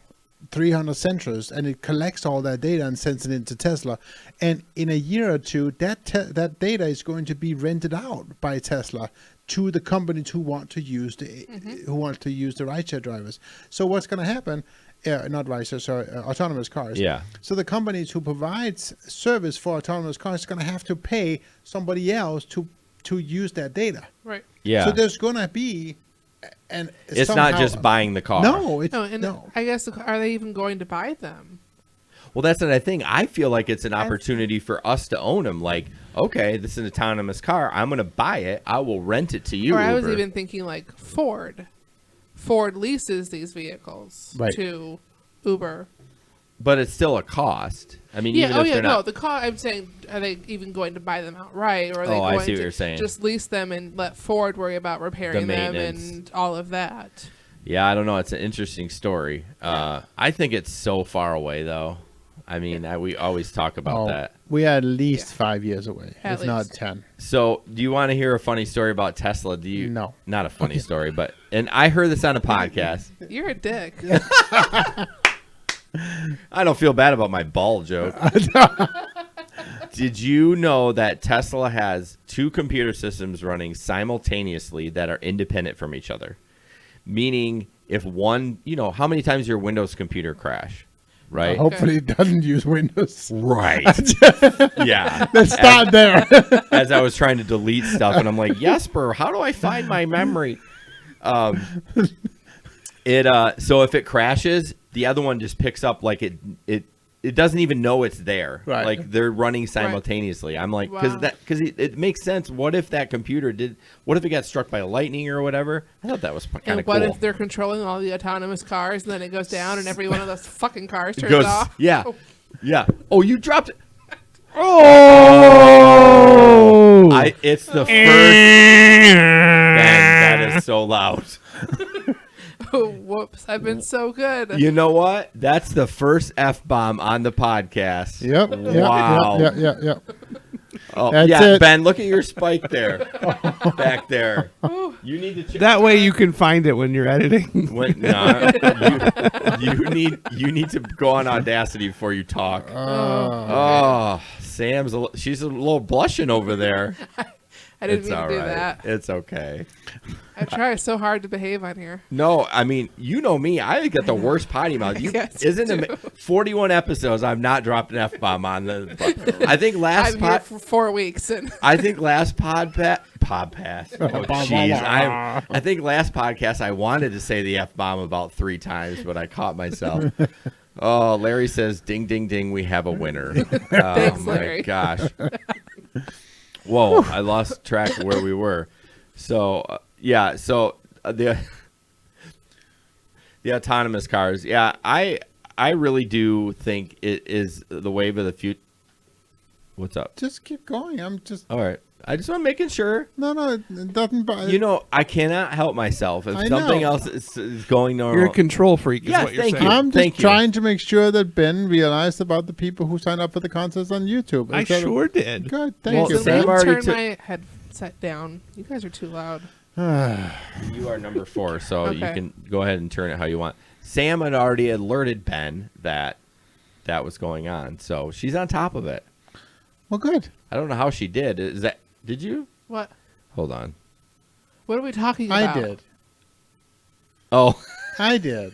300 sensors, and it collects all that data and sends it into Tesla. And in a year or two, that data is going to be rented out by Tesla to the companies who want to use the rideshare drivers. So what's going to happen? Not rideshare, sorry, autonomous cars. Yeah. So the companies who provides service for autonomous cars are going to have to pay somebody else to use that data. Right. Yeah. So there's going to be. And it's not just buying the car. No, I guess are they even going to buy them? Well, that's what I think. I feel like it's an opportunity for us to own them. Like, okay, this is an autonomous car. I'm going to buy it. I will rent it to you. Or Uber. I was even thinking like Ford. Ford leases these vehicles to Uber. But it's still a cost. I mean, yeah. even if they're not... The car. I'm saying, are they even going to buy them outright, or are they I going see what to you're saying. just lease them and let Ford worry about repairing them and all of that? Yeah, I don't know. It's an interesting story. I think it's so far away, though. I mean, we always talk about that. We are at least 5 years away, if not 10. So, do you want to hear a funny story about Tesla? Do you? No. Not a funny story, but and I heard this on a podcast. You're a dick. I don't feel bad about my ball joke. Did you know that Tesla has 2 computer systems running simultaneously that are independent from each other? Meaning, if one, how many times your Windows computer crash? Right. Hopefully it doesn't use Windows. Right. Yeah. Let's start there. As I was trying to delete stuff, and I'm like, Jesper, how do I find my memory? So if it crashes, the other one just picks up like it doesn't even know it's there. Right. Like they're running simultaneously. Right. I'm like, because it makes sense. What if that computer what if it got struck by lightning or whatever? I thought that was kind of cool. And what if they're controlling all the autonomous cars and then it goes down and every one of those fucking cars turns off? Yeah. Oh. Yeah. Oh, you dropped it. Oh! It's the first. Ben, that is so loud. Oh, whoops. I've been so good. You know what? That's the first F-bomb on the podcast. Yep. Wow. Yep. Oh, That's yeah, it. Ben, look at your spike there. Back there. You need to That way you can find it when you're editing. You need to go on Audacity before you talk. Sam's she's a little blushing over there. I didn't mean to do that. It's okay. I try so hard to behave on here. No, I mean, you know me. I get the worst potty mouth. Yes, 41 episodes I've not dropped an F-bomb on the. I think last I'm here for 4 weeks. And I think last podcast. Oh, jeez. I think last podcast I wanted to say the F-bomb about 3 times, but I caught myself. Oh, Larry says, ding, ding, ding, we have a winner. Thanks, my Larry. Gosh. Whoa, I lost track of where we were. So, the autonomous cars. Yeah, I really do think it is the wave of the future. What's up? Just keep going. I'm just... All right. I just want making sure. No, it doesn't bother. I cannot help myself. If something else is going normal. You're a control freak is what you're saying. I'm just trying to make sure that Ben realized about the people who signed up for the contests on YouTube. I sure did. Good. Thank you, Sam Ben. already turn my headset down. You guys are too loud. You are number 4, so you can go ahead and turn it how you want. Sam had already alerted Ben that was going on, so she's on top of it. Well, good. I don't know how she did. Did you? What? Hold on. What are we talking about? I did. Oh. I did.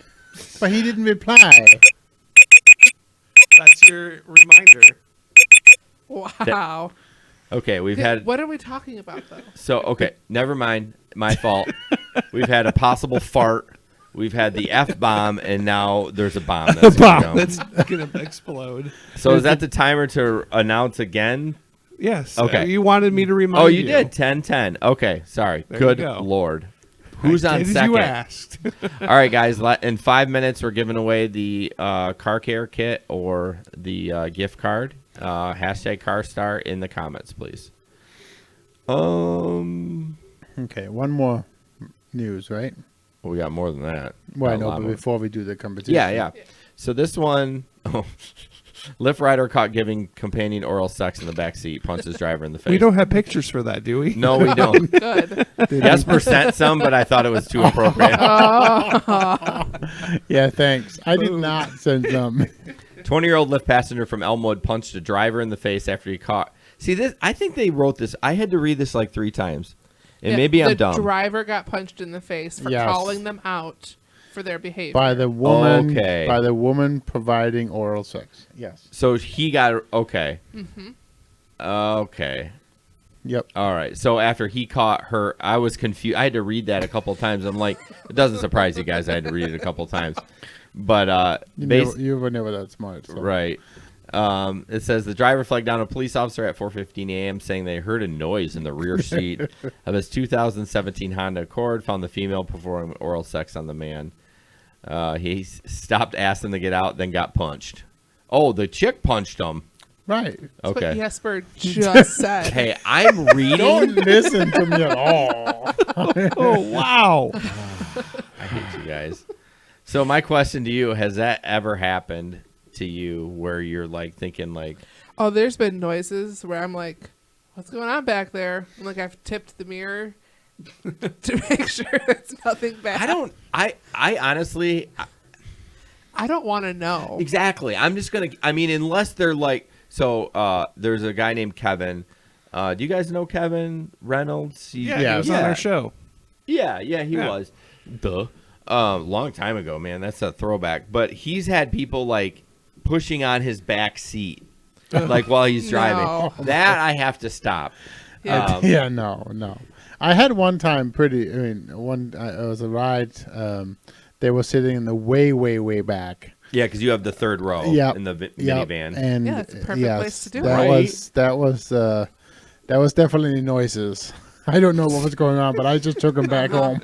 But he didn't reply. That's your reminder. Wow. Okay, we've had... What are we talking about, though? So, okay, never mind. My fault. We've had a possible fart. We've had the F-bomb, and now there's a bomb. A bomb that's going to explode. So is that the timer to announce again? Yes. Okay. You wanted me to remind you. Oh, you did. 10-10. Okay, sorry. There Good you go. Lord. Who's on second? You asked. All right, guys. In 5 minutes, we're giving away the car care kit or the gift card. Hashtag car star in the comments, please. Okay, one more news, right? Well, we got more than that. Well, I A know, lot but more. before we do the competition. Yeah. So this one, Lyft rider caught giving companion oral sex in the back seat, punches driver in the face. We don't have pictures for that, do we? No, we don't. Good. Jesper sent some, but I thought it was too appropriate. Yeah, thanks. I did not send some. 20-year-old Lyft passenger from Elmwood punched a driver in the face after he caught. See this? I think they wrote this. I had to read this like 3 times, and Yeah, maybe I'm the dumb. driver got punched in the face for Yes. calling them out for their behavior. By the woman. Okay. By the woman providing oral sex. Yes. So he got okay. Mm-hmm. Okay. Yep. All right. So after he caught her, I was confused. I had to read that a couple times. I'm like, it doesn't surprise you guys. I had to read it a couple times. But You were never that smart. So. right. It says the driver flagged down a police officer at 4:15 a.m. saying they heard a noise in the rear seat of his 2017 Honda Accord. Found the female performing oral sex on the man. He stopped, asked him to get out, then got punched. Oh, the chick punched him. Right. That's what Okay. Jesper just said. Hey, I'm Don't reading. listen to me at all. Oh, wow. I hate you guys. So my question to you: has that ever happened to you where you're like thinking like, Oh, there's been noises where I'm like, what's going on back there? And like I've tipped the mirror to make sure it's nothing bad. I honestly, I don't want to know. exactly. I'm just gonna. I mean, unless they're like, so. There's a guy named Kevin. Do you guys know Kevin Reynolds? Yeah, he was on our show. Yeah, he Yeah. was. Duh. Long time ago, man. That's a throwback. But he's had people like pushing on his back seat, like while he's driving. No. That I have to stop. Yeah. Yeah, no. I had one time it was a ride. They were sitting in the way back. Yeah, because you have the third row Yep. in the Yep. minivan. And Yeah, it's a perfect yes, place to do that it. was that was definitely noises. I don't know what was going on, but I just took him back home.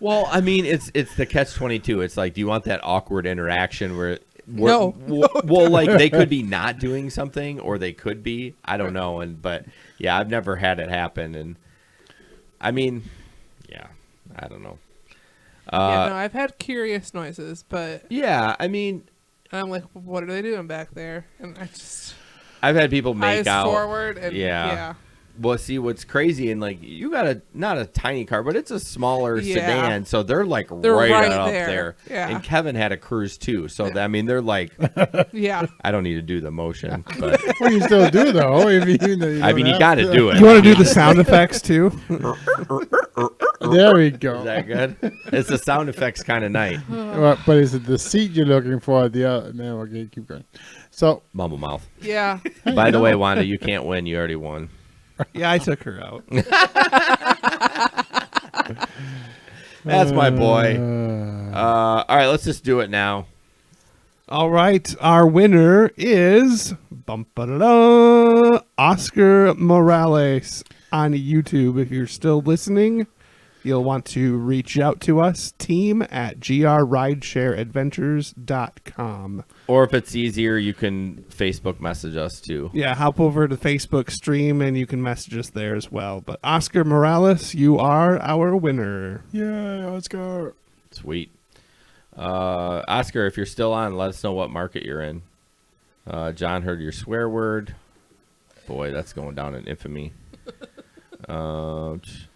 Well, I mean, it's the catch-22. It's like, do you want that awkward interaction where No. well, like they could be not doing something, or they could be. I don't know. But yeah, I've never had it happen, and I mean, yeah, I don't know. Yeah, no, I've had curious noises, but Yeah, I mean, I'm like, what are they doing back there? And I just I've had people make eyes out. forward and Yeah. Well, see, what's crazy, and like you got not a tiny car, but it's a smaller Yeah. sedan, so they're like They're right up there. there. Yeah. And Kevin had a Cruise too, so I mean, they're like, Yeah. I don't need to do the motion, but Well, you still do though. If you I mean, you got to do it. You want to do the sound effects too? There we go. Is that good? It's the sound effects kind of night. But is it the seat you're looking for? The other? No, okay, keep going. So Mumble mouth. Yeah. By the way, Wanda, you can't win. You already won. Yeah, I took her out. That's my boy. All right, let's just do it now. All right, our winner is Oscar Morales on YouTube. If you're still listening, you'll want to reach out to us, team@grrideshareadventures.com. Or if it's easier, you can Facebook message us too. Yeah, hop over to Facebook stream and you can message us there as well. But Oscar Morales, you are our winner. yeah, let's go. Sweet. Oscar, if you're still on, let us know what market you're in. John heard your swear word. Boy, that's going down in infamy.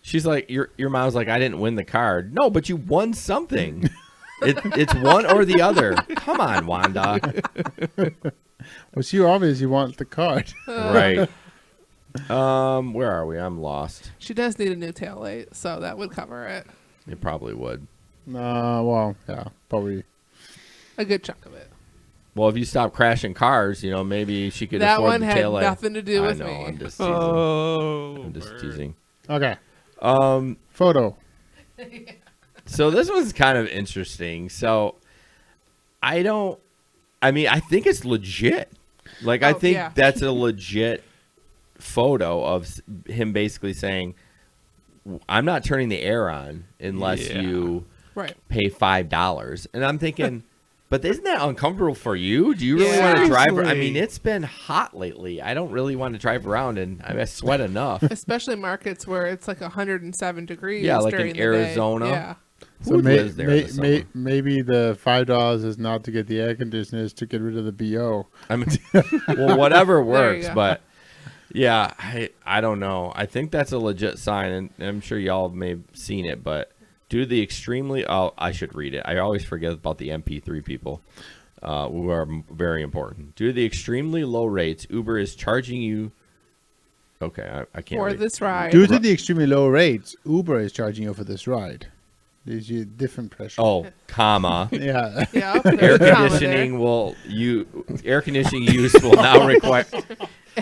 She's like, your mom's like, I didn't win the card. No, but you won something. It's one or the other. Come on, Wanda. Well, you obviously want the card. Right. Where are we? I'm lost. She does need a new tail light, so that would cover it. It probably would. Well, yeah, probably. A good chunk of it. Well, if you stop crashing cars, maybe she could That afford one the had tail light. nothing to do with I know, me. I'm just teasing. I'm just teasing. Okay, Um, photo. So this one's kind of interesting. So I think it's legit. Like, I Oh, think yeah. that's a legit photo of him basically saying, I'm not turning the air on unless Yeah. you Right. pay $5. And I'm thinking, But isn't that uncomfortable for you? Do you really Yeah. want to drive? I Seriously. mean, it's been hot lately. I don't really want to drive around, and I sweat enough. Especially markets where it's like 107 degrees. Yeah, like in during the day. Arizona. Yeah. So Who lives there in the summer? maybe the $5 is not to get the air conditioner, is to get rid of the BO. I mean, well, whatever There you works, go. but yeah, I don't know. I think that's a legit sign, and I'm sure y'all may have seen it, but due to the extremely, I should read it. I always forget about the MP3 people, who are very important. Due to the extremely low rates, Uber is charging you. Okay, I can't. For read. this ride. Due to the extremely low rates, Uber is charging you for this ride. There's a different pressure. Oh, comma. Yeah. Yeah. Air there's a comma conditioning air conditioning use will now require.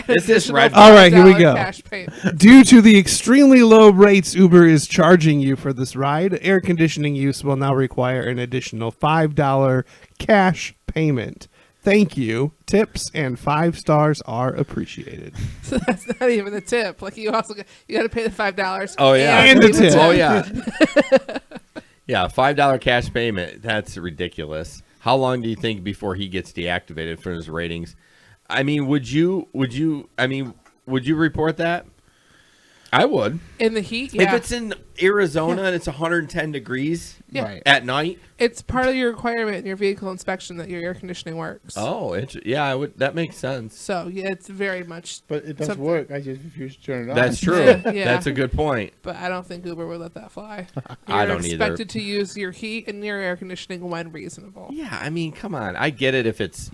This is red. All right, here we $5 go. Cash payment. Due to the extremely low rates Uber is charging you for this ride, air conditioning use will now require an additional $5 cash payment. Thank you. Tips and 5 stars are appreciated. So that's not even the tip. Like you also you got to pay the $5. Oh yeah, And the tip. Oh yeah, yeah. $5 cash payment. That's ridiculous. How long do you think before he gets deactivated for his ratings? I mean, would you report that? I would. In the heat, If yeah. it's in Arizona and it's 110 degrees Yeah. Right. at night. It's part of your requirement in your vehicle inspection that your air conditioning works. Oh, yeah, I would. That makes sense. So yeah, it's very much. But it does something- work. I just refuse to turn it on. That's true. Yeah. That's a good point. But I don't think Uber would let that fly. I You're don't either. expected to use your heat and your air conditioning when reasonable. Yeah, I mean, come on. I get it if it's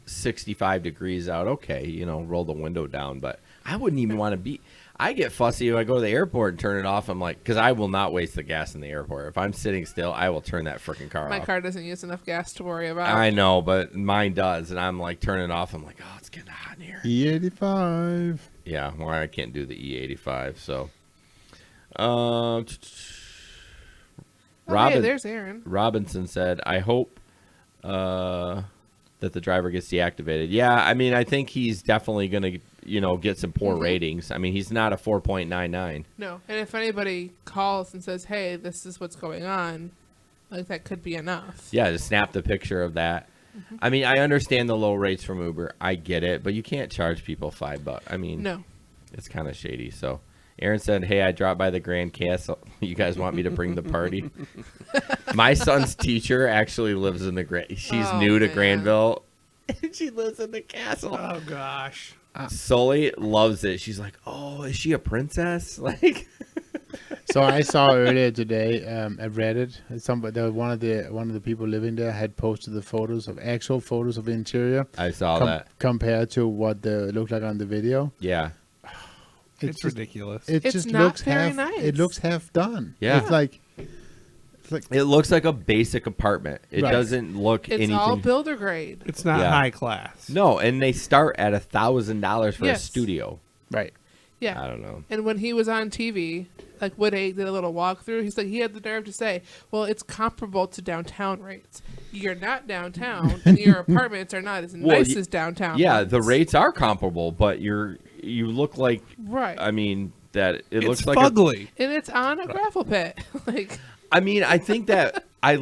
65 degrees out. Okay, roll the window down. But I wouldn't even want to be. I get fussy if I go to the airport and turn it off. I'm like, because I will not waste the gas in the airport. If I'm sitting still, I will turn that freaking car My off. car doesn't use enough gas to worry about. I know, but mine does, and I'm like turning it off. I'm like, oh, it's getting hot in here. E85. Yeah, well, I can't do the E85. So, Oh, hey, Robin there's Aaron. Robinson said, I hope that the driver gets deactivated. Yeah, I mean, I think he's definitely going to, get some poor ratings. I mean, he's not a 4.99. No, and if anybody calls and says, "Hey, this is what's going on," like that could be enough. Yeah, just snap the picture of that. I mean, I understand the low rates from Uber. I get it, but you can't charge people $5. I mean, No. it's kind of shady. So Aaron said, hey, I dropped by the Grand Castle. You guys want me to bring the party? My son's teacher actually lives in the Grand. She's Oh, new to man. Granville. And she lives in the castle. Oh, gosh. Sully loves it. She's like, oh, is she a princess? Like, So I saw earlier today at Reddit, one of the people living there had posted the actual photos of the interior I saw that. compared to what it looked like on the video. Yeah. It's just- ridiculous. It It's just not looks very half. nice. It looks half done. Yeah. It's like It looks like a basic apartment. It Right. doesn't look It's anything. all builder grade. It's not Yeah. high class. No, and they start at $1,000 for Yes. a studio. right. Yeah. I don't know. And when he was on TV, like Woody did a little walkthrough, he's like, he had the nerve to say, well, it's comparable to downtown rates. You're not downtown, and your apartments are not as Well, nice as downtown. Yeah, the ones. rates are comparable, but you look like Right. I mean that it It's looks like fugly. And it's on a gravel pit. Like, I mean, I think that I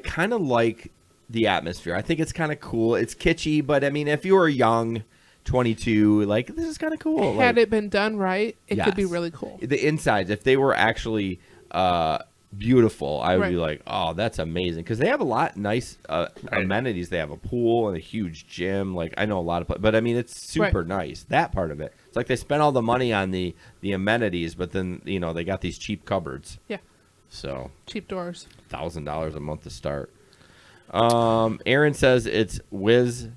kind of like the atmosphere. I think it's kind of cool. It's kitschy, but I mean, if you were young, 22, like this is kind of cool. had Like, it been done right, it could be Yes. really cool. the insides, if they were actually beautiful, I would be Right. like, oh, that's amazing, because they have a lot nice amenities. They have a pool and a huge gym. Like I know a lot of, but I mean, it's super Right. nice. That part of it, it's like they spent all the money on the amenities, but then they got these cheap cupboards. Yeah. So Cheap doors. $1,000 a month to start. Aaron says it's Wisner.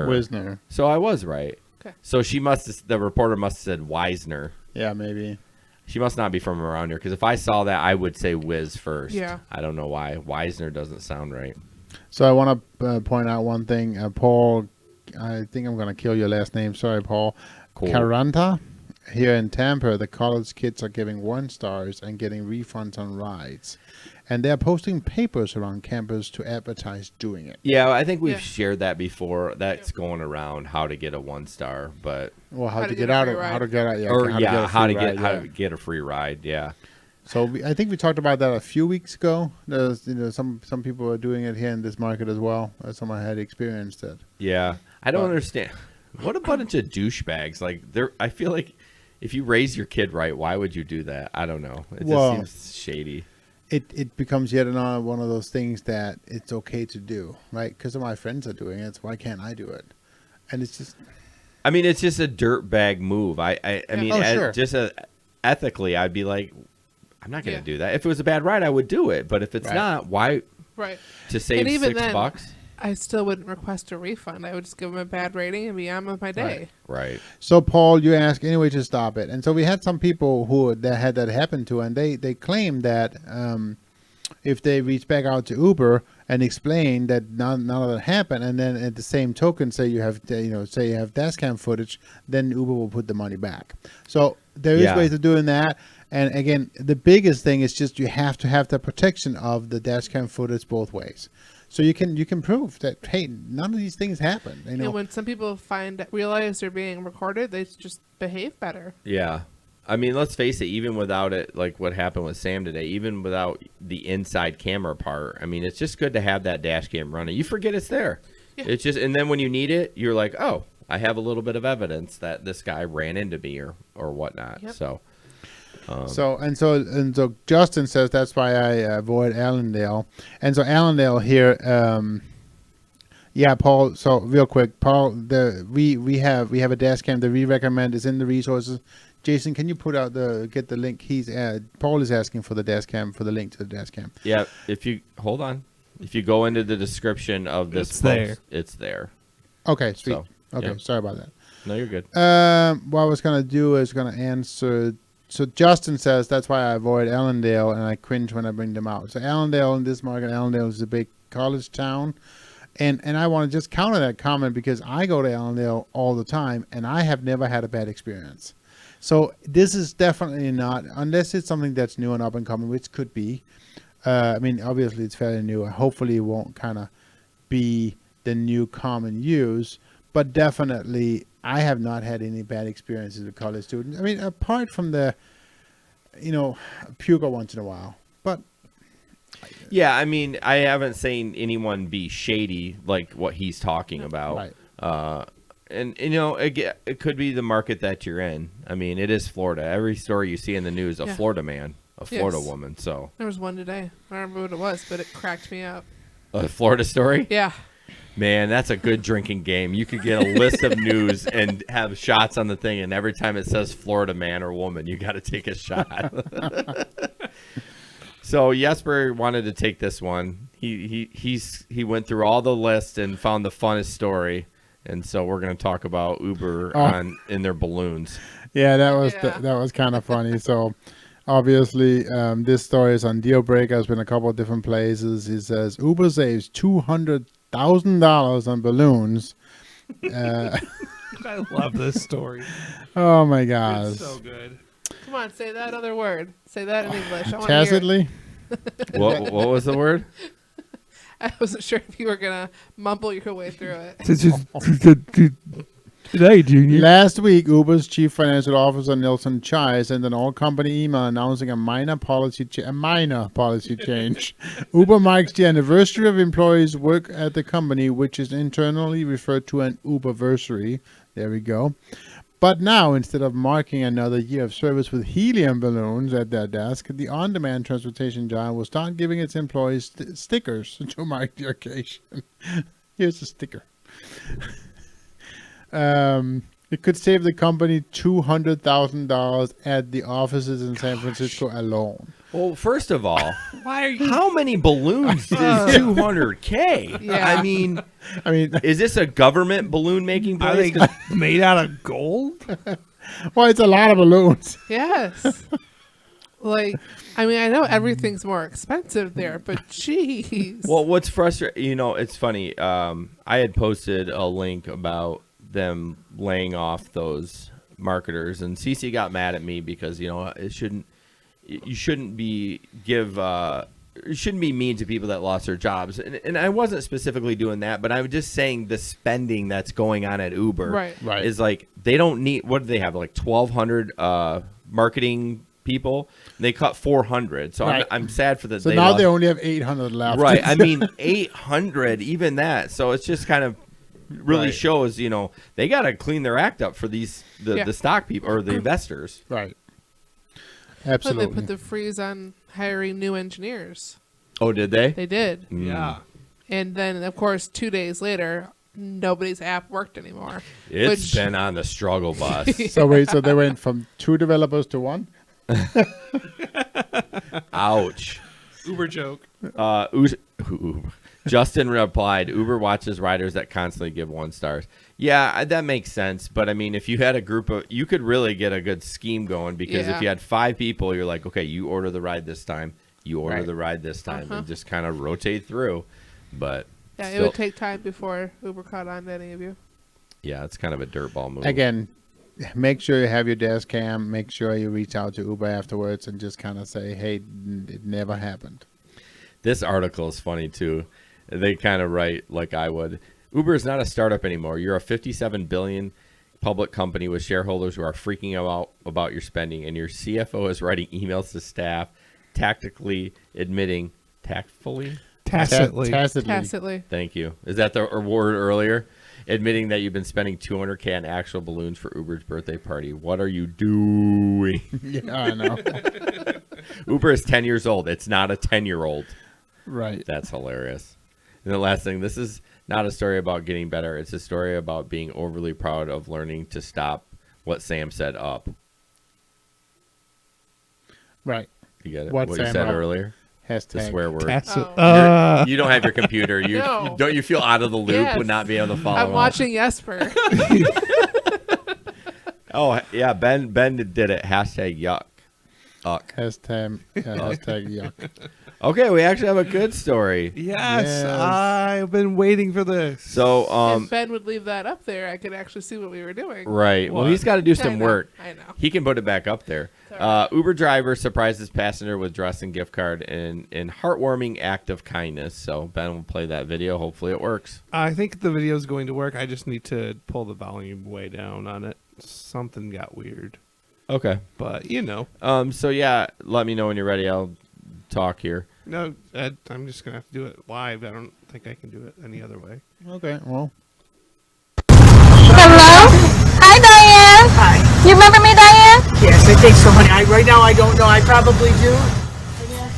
Wisner. So I was right. Okay. So the reporter must have said Wisner. Yeah, maybe. She must not be from around here, because if I saw that, I would say Wiz first. Yeah. I don't know why. Wisner doesn't sound right. So I want to point out one thing. Paul, I think I'm going to kill your last name. Sorry, Paul. Cool. Caranta. Here in Tampa, the college kids are giving 1 stars and getting refunds on rides. And they're posting papers around campus to advertise doing it. Yeah, I think we've Yeah. shared that before. That's going around how to get a 1-star, but Well, how to to get get a out free of ride. how to get out. Yeah, or how to get a free ride, how yeah. to get a free ride. Yeah, So I think we talked about that a few weeks ago. There's, some people are doing it here in this market as well. Someone had experienced it. Yeah, I don't But- understand. What a bunch of douchebags! Like, I feel like if you raise your kid right, why would you do that? I don't know. It Well, just seems shady. It becomes yet another one of those things that it's okay to do, right? Because my friends are doing it, so why can't I do it? And it's just I mean, it's just a dirtbag move. I mean, Oh, sure. just ethically, I'd be like, I'm not going to Yeah. do that. If it was a bad ride, I would do it. But if it's Right. not, why Right. to save And even then, $6? I still wouldn't request a refund. I would just give them a bad rating and be on with my day. Right. so. Paul, you ask any way to stop it, and so we had some people who that had that happen to, and they claimed that if they reach back out to Uber and explain that none of that happened, and then at the same token say you have dash cam footage, then Uber will put the money back. So there is Yeah. ways of doing that. And again, the biggest thing is just you have to have the protection of the dash cam footage both ways, so you can prove that hey, none of these things happen. And when some people realize they're being recorded, they just behave better. Yeah. I mean, let's face it, even without it, like what happened with Sam today, even without the inside camera part, I mean, it's just good to have that dash cam running. You forget it's there. Yeah. It's just, and then when you need it, you're like, oh, I have a little bit of evidence that this guy ran into me or whatnot. Yep. So, So Justin says that's why I avoid Allendale. And so Allendale here, yeah, Paul. So real quick, Paul, we have a dash cam that we recommend is in the resources. Jason, can you get the link? Paul is asking for the dash cam, for the link to the dash cam. yeah, if you go into the description of this It's post, there. it's there. Okay, sweet. So, Okay, yeah. sorry about that. No, you're good. What I was gonna do is gonna answer. So Justin says that's why I avoid Allendale and I cringe when I bring them out. So Allendale in this market, Allendale is a big college town, and I want to just counter that comment because I go to Allendale all the time and I have never had a bad experience. So this is definitely not, unless it's something that's new and up and coming, which could be. I mean, obviously it's fairly new. Hopefully it won't kind of be the new common use, but definitely I have not had any bad experiences with college students. I mean, apart from the, puke once in a while, but Yeah, I mean, I haven't seen anyone be shady like what he's talking about. Right. And it could be the market that you're in. I mean, it is Florida. Every story you see in the news, a Yeah. Florida man, a Florida Yes. woman. So There was one today. I don't remember what it was, but it cracked me up. a Florida story. Yeah. Man, that's a good drinking game. You could get a list of news and have shots on the thing, and every time it says Florida man or woman, you got to take a shot. So Jesper wanted to take this one. He went through all the list and found the funnest story, and so we're going to talk about Uber in their balloons. yeah, that was Yeah. that was kind of funny. So obviously, this story is on Deal Breaker. It's been a couple of different places. He says Uber saves $200,000 on balloons. I love this story. Oh my gosh! It's so good. Come on, say that other word. Say that in English. I want to hear it. Tacitly. What was the word? I wasn't sure if you were going to mumble your way through it. Today, Junior. Last week, Uber's chief financial officer Nelson Chai sent an all-company email announcing a minor policy change. Uber marks the anniversary of employees' work at the company, which is internally referred to an Uberversary. There we go. But now, instead of marking another year of service with helium balloons at their desk, the on-demand transportation giant will start giving its employees stickers to mark the occasion. Here's a sticker. It could save the company $200,000 at the offices in San Francisco alone. Well, first of all, how many balloons is 200K? Yeah. I mean, I is this a government balloon making Are place? they made out of gold? well, it's a lot of balloons. Yes. I know everything's more expensive there, but jeez. Well, what's frustrating, it's funny. I had posted a link about them laying off those marketers, and CC got mad at me because you shouldn't be mean to people that lost their jobs, and I wasn't specifically doing that, but I was just saying the spending that's going on at Uber Right. Right. is like they don't need, what do they have, like 1,200 marketing people. And they cut 400. So Right. I'm sad for the. So now they only have 800 left. Right. I mean, 800, even that. So it's just kind of really Right. shows, they got to clean their act up for the stock people or the investors. Right. But Absolutely. they put the freeze on hiring new engineers. Oh, did they? They did. Yeah. And then, of course, 2 days later, nobody's app worked anymore. It's been on the struggle bus. So wait, so they went from 2 developers to 1? Ouch. Uber joke. Justin replied, Uber watches riders that constantly give 1 stars. Yeah, that makes sense. But I mean, if you had a group of, you could really get a good scheme going because if Yeah. you had 5 people, you're like, okay, you order the ride this time, you order Right. the ride this time, and just kind of rotate through. But Yeah, it still, would take time before Uber caught on to any of you. yeah, it's kind of a dirtball move. Again, make sure you have your dash cam. Make sure you reach out to Uber afterwards and just kind of say, hey, it never happened. This article is funny too. They kind of write like I would. Uber is not a startup anymore. You're a 57 billion public company with shareholders who are freaking out about your spending, and your CFO is writing emails to staff, tactfully. Tacitly. Tacitly. Thank you. Is that the word earlier? Admitting that you've been spending $200K on actual balloons for Uber's birthday party. What are you doing? Yeah, I know. Uber is 10 years old. It's not a 10-year-old. Right. That's hilarious. And the last thing, this is not a story about getting better. It's a story about being overly proud of learning to stop what Sam said up. Right. You get it? What you Sam said up? earlier? The Hashtag. swear word. Oh. You don't have your computer. No. Don't you feel out of the loop Yes. with not being able to follow I'm up? watching Jesper. Oh, yeah, Ben did it. Hashtag yuck. Hashtag yuck. Okay, we actually have a good story. Yes, Yes. I've been waiting for this. So, if Ben would leave that up there, I could actually see what we were doing. right. Well, What? he's got to do I some know, work. I know. He can put it back up there. Sorry. Uber driver surprises passenger with dress and gift card in heartwarming act of kindness. So Ben will play that video. Hopefully it works. I think the video is going to work. I just need to pull the volume way down on it. Something got weird, Okay. but So yeah, let me know when you're ready. I'll talk here. no, I'm just gonna have to do it live. I don't think I can do it any other way. Okay, well. Hello? Hi, Diane. Hi. You remember me, Diane? Yes, I think so, honey. Right now, I don't know. I probably do.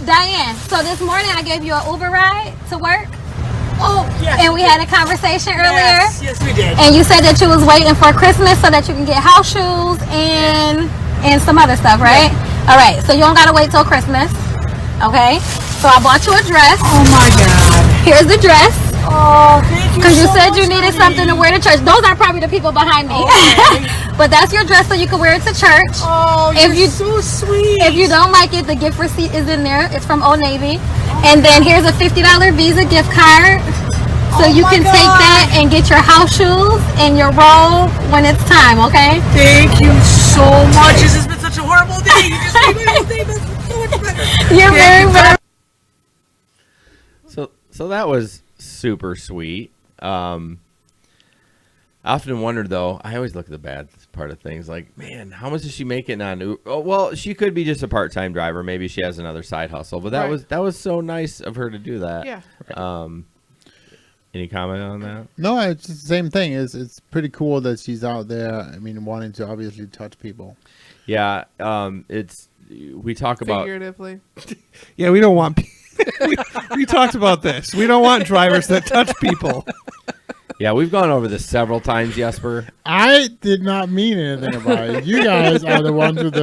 Diane, so this morning I gave you an Uber ride to work. Oh, yes. And we had a conversation earlier. Yes, we did. And you said that you was waiting for Christmas so that you can get house shoes and some other stuff, right? All right, so you don't got to wait till Christmas. Okay? So I bought you a dress. Oh, my God. Here's the dress. Oh, thank you Because you so said much, you needed honey. something to wear to church. Those are probably the people behind me. Okay. But that's your dress so you can wear it to church. Oh, If you're you- so sweet. If you don't like it, the gift receipt is in there. It's from Old Navy. And then here's a $50 Visa gift card. So Oh you my can take God. that and get your house shoes and your robe when it's time, okay? Thank you so much. This has been such a horrible day. You just made my whole day so much better. You're very, very So that was super sweet. I often wondered though. I always look at the bad part of things. Like, man, how much is she making on Uber? Oh, well, she could be just a part-time driver. Maybe she has another side hustle. But that Right. was so nice of her to do that. Yeah. Any comment on that? No, it's the same thing. It's pretty cool that she's out there. I mean, wanting to obviously touch people. Yeah. We talk about. Figuratively. Yeah, we don't want. We talked about this. We don't want drivers that touch people. Yeah, we've gone over this several times, Jesper. I did not mean anything about it. You guys are the ones with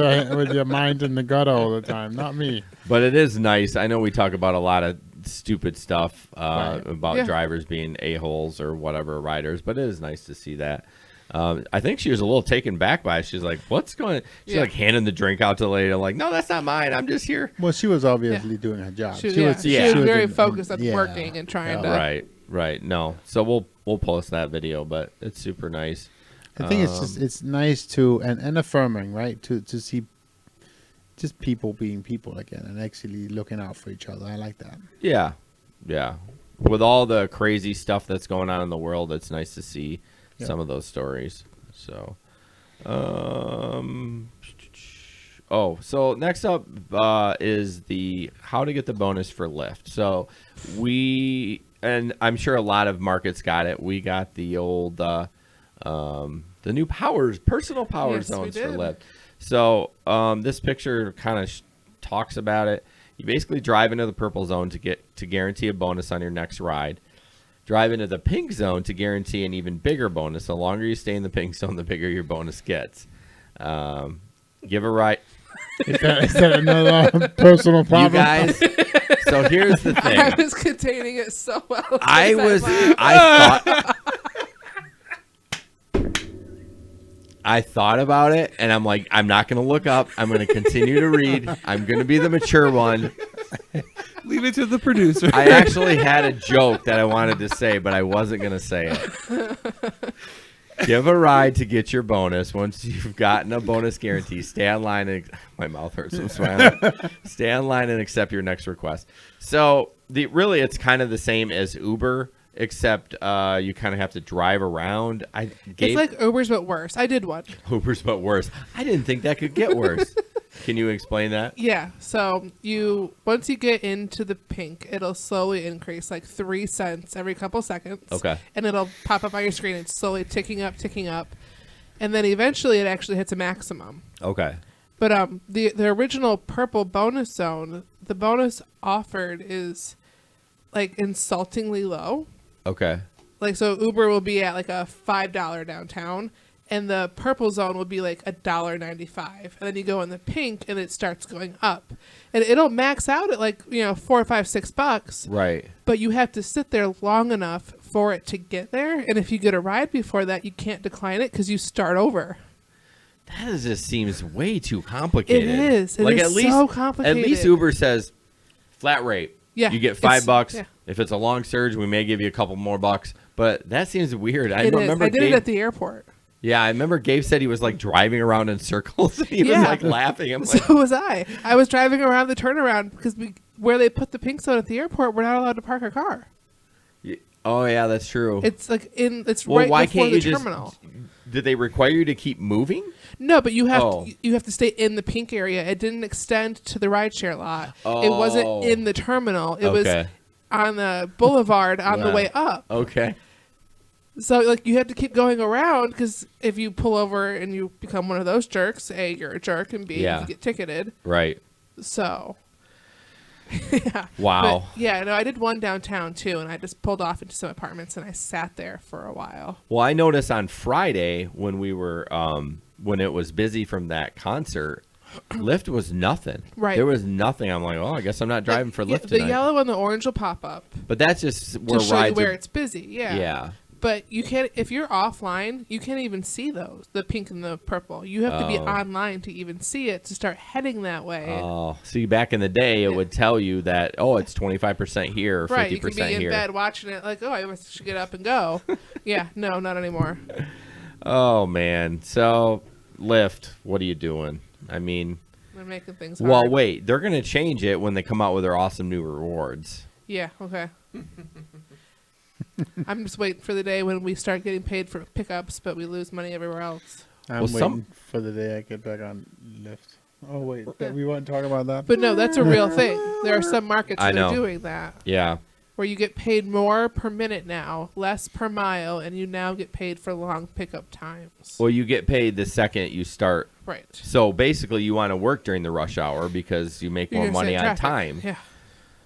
your mind in the gutter all the time, not me. But it is nice. I know we talk about a lot of stupid stuff Right. about Yeah. drivers being a-holes or whatever riders, but it is nice to see that. I think she was a little taken back by it. She's like, what's going She's Yeah. like handing the drink out to the lady. I'm like, no, that's not mine. I'm just here. Well, she was obviously doing her job. She was very focused on yeah. working and trying to. Right. No. So we'll post that video, but it's super nice. I think it's nice to and affirming, right? To see just people being people again and actually looking out for each other. I like that. Yeah. With all the crazy stuff that's going on in the world, it's nice to see some of those stories. So, So next up is the how to get the bonus for Lyft. So and I'm sure a lot of markets got it. We got the old the new personal power Yes, we zones for did. Lyft. So this picture kind of talks about it. You basically drive into the purple zone to guarantee a bonus on your next ride. Drive into the pink zone to guarantee an even bigger bonus. The longer you stay in the pink zone, the bigger your bonus gets. Give a ride. Is that another personal problem? You guys. So here's the thing. I was containing it so well. I thought about it, and I'm like, I'm not going to look up. I'm going to continue to read. I'm going to be the mature one. Leave it to the producer. I actually had a joke that I wanted to say, but I wasn't going to say it. Give a ride to get your bonus. Once you've gotten a bonus guarantee, stay online. My mouth hurts from smiling. Stay online and accept your next request. So really, it's kind of the same as Uber, except you kind of have to drive around. It's like Uber's but worse. I did one. Uber's but worse. I didn't think that could get worse. Can you explain that? Yeah. So once you get into the pink, it'll slowly increase like 3 cents every couple seconds. Okay. And it'll pop up on your screen. It's slowly ticking up. And then eventually it actually hits a maximum. Okay. But the original purple bonus zone, the bonus offered is like insultingly low. Okay. Like, so Uber will be at like a $5 downtown, and the purple zone will be like $1.95. And then you go in the pink, and it starts going up, and it'll max out at like $4 or $5, $6. Right. But you have to sit there long enough for it to get there, and if you get a ride before that, you can't decline it because you start over. That just seems way too complicated. It is. It is so complicated. At least Uber says flat rate. Yeah, You get $5. yeah. If it's a long surge, we may give you a couple more bucks. But that seems weird. I It is. remember I did Gabe, it at the airport. Yeah, I remember Gabe said he was like driving around in circles. He was Yeah. like laughing. I'm like, So was I. I was driving around the turnaround because where they put the pink zone at the airport, we're not allowed to park our car. oh yeah, that's true. It's like it's well, right why before can't the you terminal. Did they require you to keep moving? No, but you have Oh. you have to stay in the pink area. It didn't extend to the rideshare lot. It wasn't in the terminal. It was on the boulevard on the way up. Okay. So like you have to keep going around because if you pull over and you become one of those jerks, A, you're a jerk, and B, you get ticketed. Right. So. Yeah. Wow. But, yeah, no, I did one downtown too, and I just pulled off into some apartments and I sat there for a while. Well, I noticed on Friday when we were when it was busy from that concert, Lyft was nothing. Right. There was nothing. I'm like, oh, I guess I'm not driving for Lyft The tonight. yellow and the orange will pop up But that's just where to show you rides where are. it's busy. Yeah. Yeah. But you can't, if you're offline, you can't even see those, the pink and the purple. You have to be online to even see it, to start heading that way. Oh, see, back in the day, it would tell you that, oh, it's 25% here or 50% right, you could be in here. bed watching it like, oh, I should get up and go. Yeah, no, not anymore. Oh, man. So, Lyft, what are you doing? I mean, They're making things hard. well, wait. They're going to change it when they come out with their awesome new rewards. Yeah, okay. I'm just waiting for the day when we start getting paid for pickups, but we lose money everywhere else. I'm waiting for the day I get back on Lyft. Oh, wait. We weren't talking about that? But no, that's a real thing. There are some markets that are doing that. Yeah. Where you get paid more per minute now, less per mile, and you now get paid for long pickup times. Well, you get paid the second you start. Right. So basically, you want to work during the rush hour because you make more money on time. Yeah.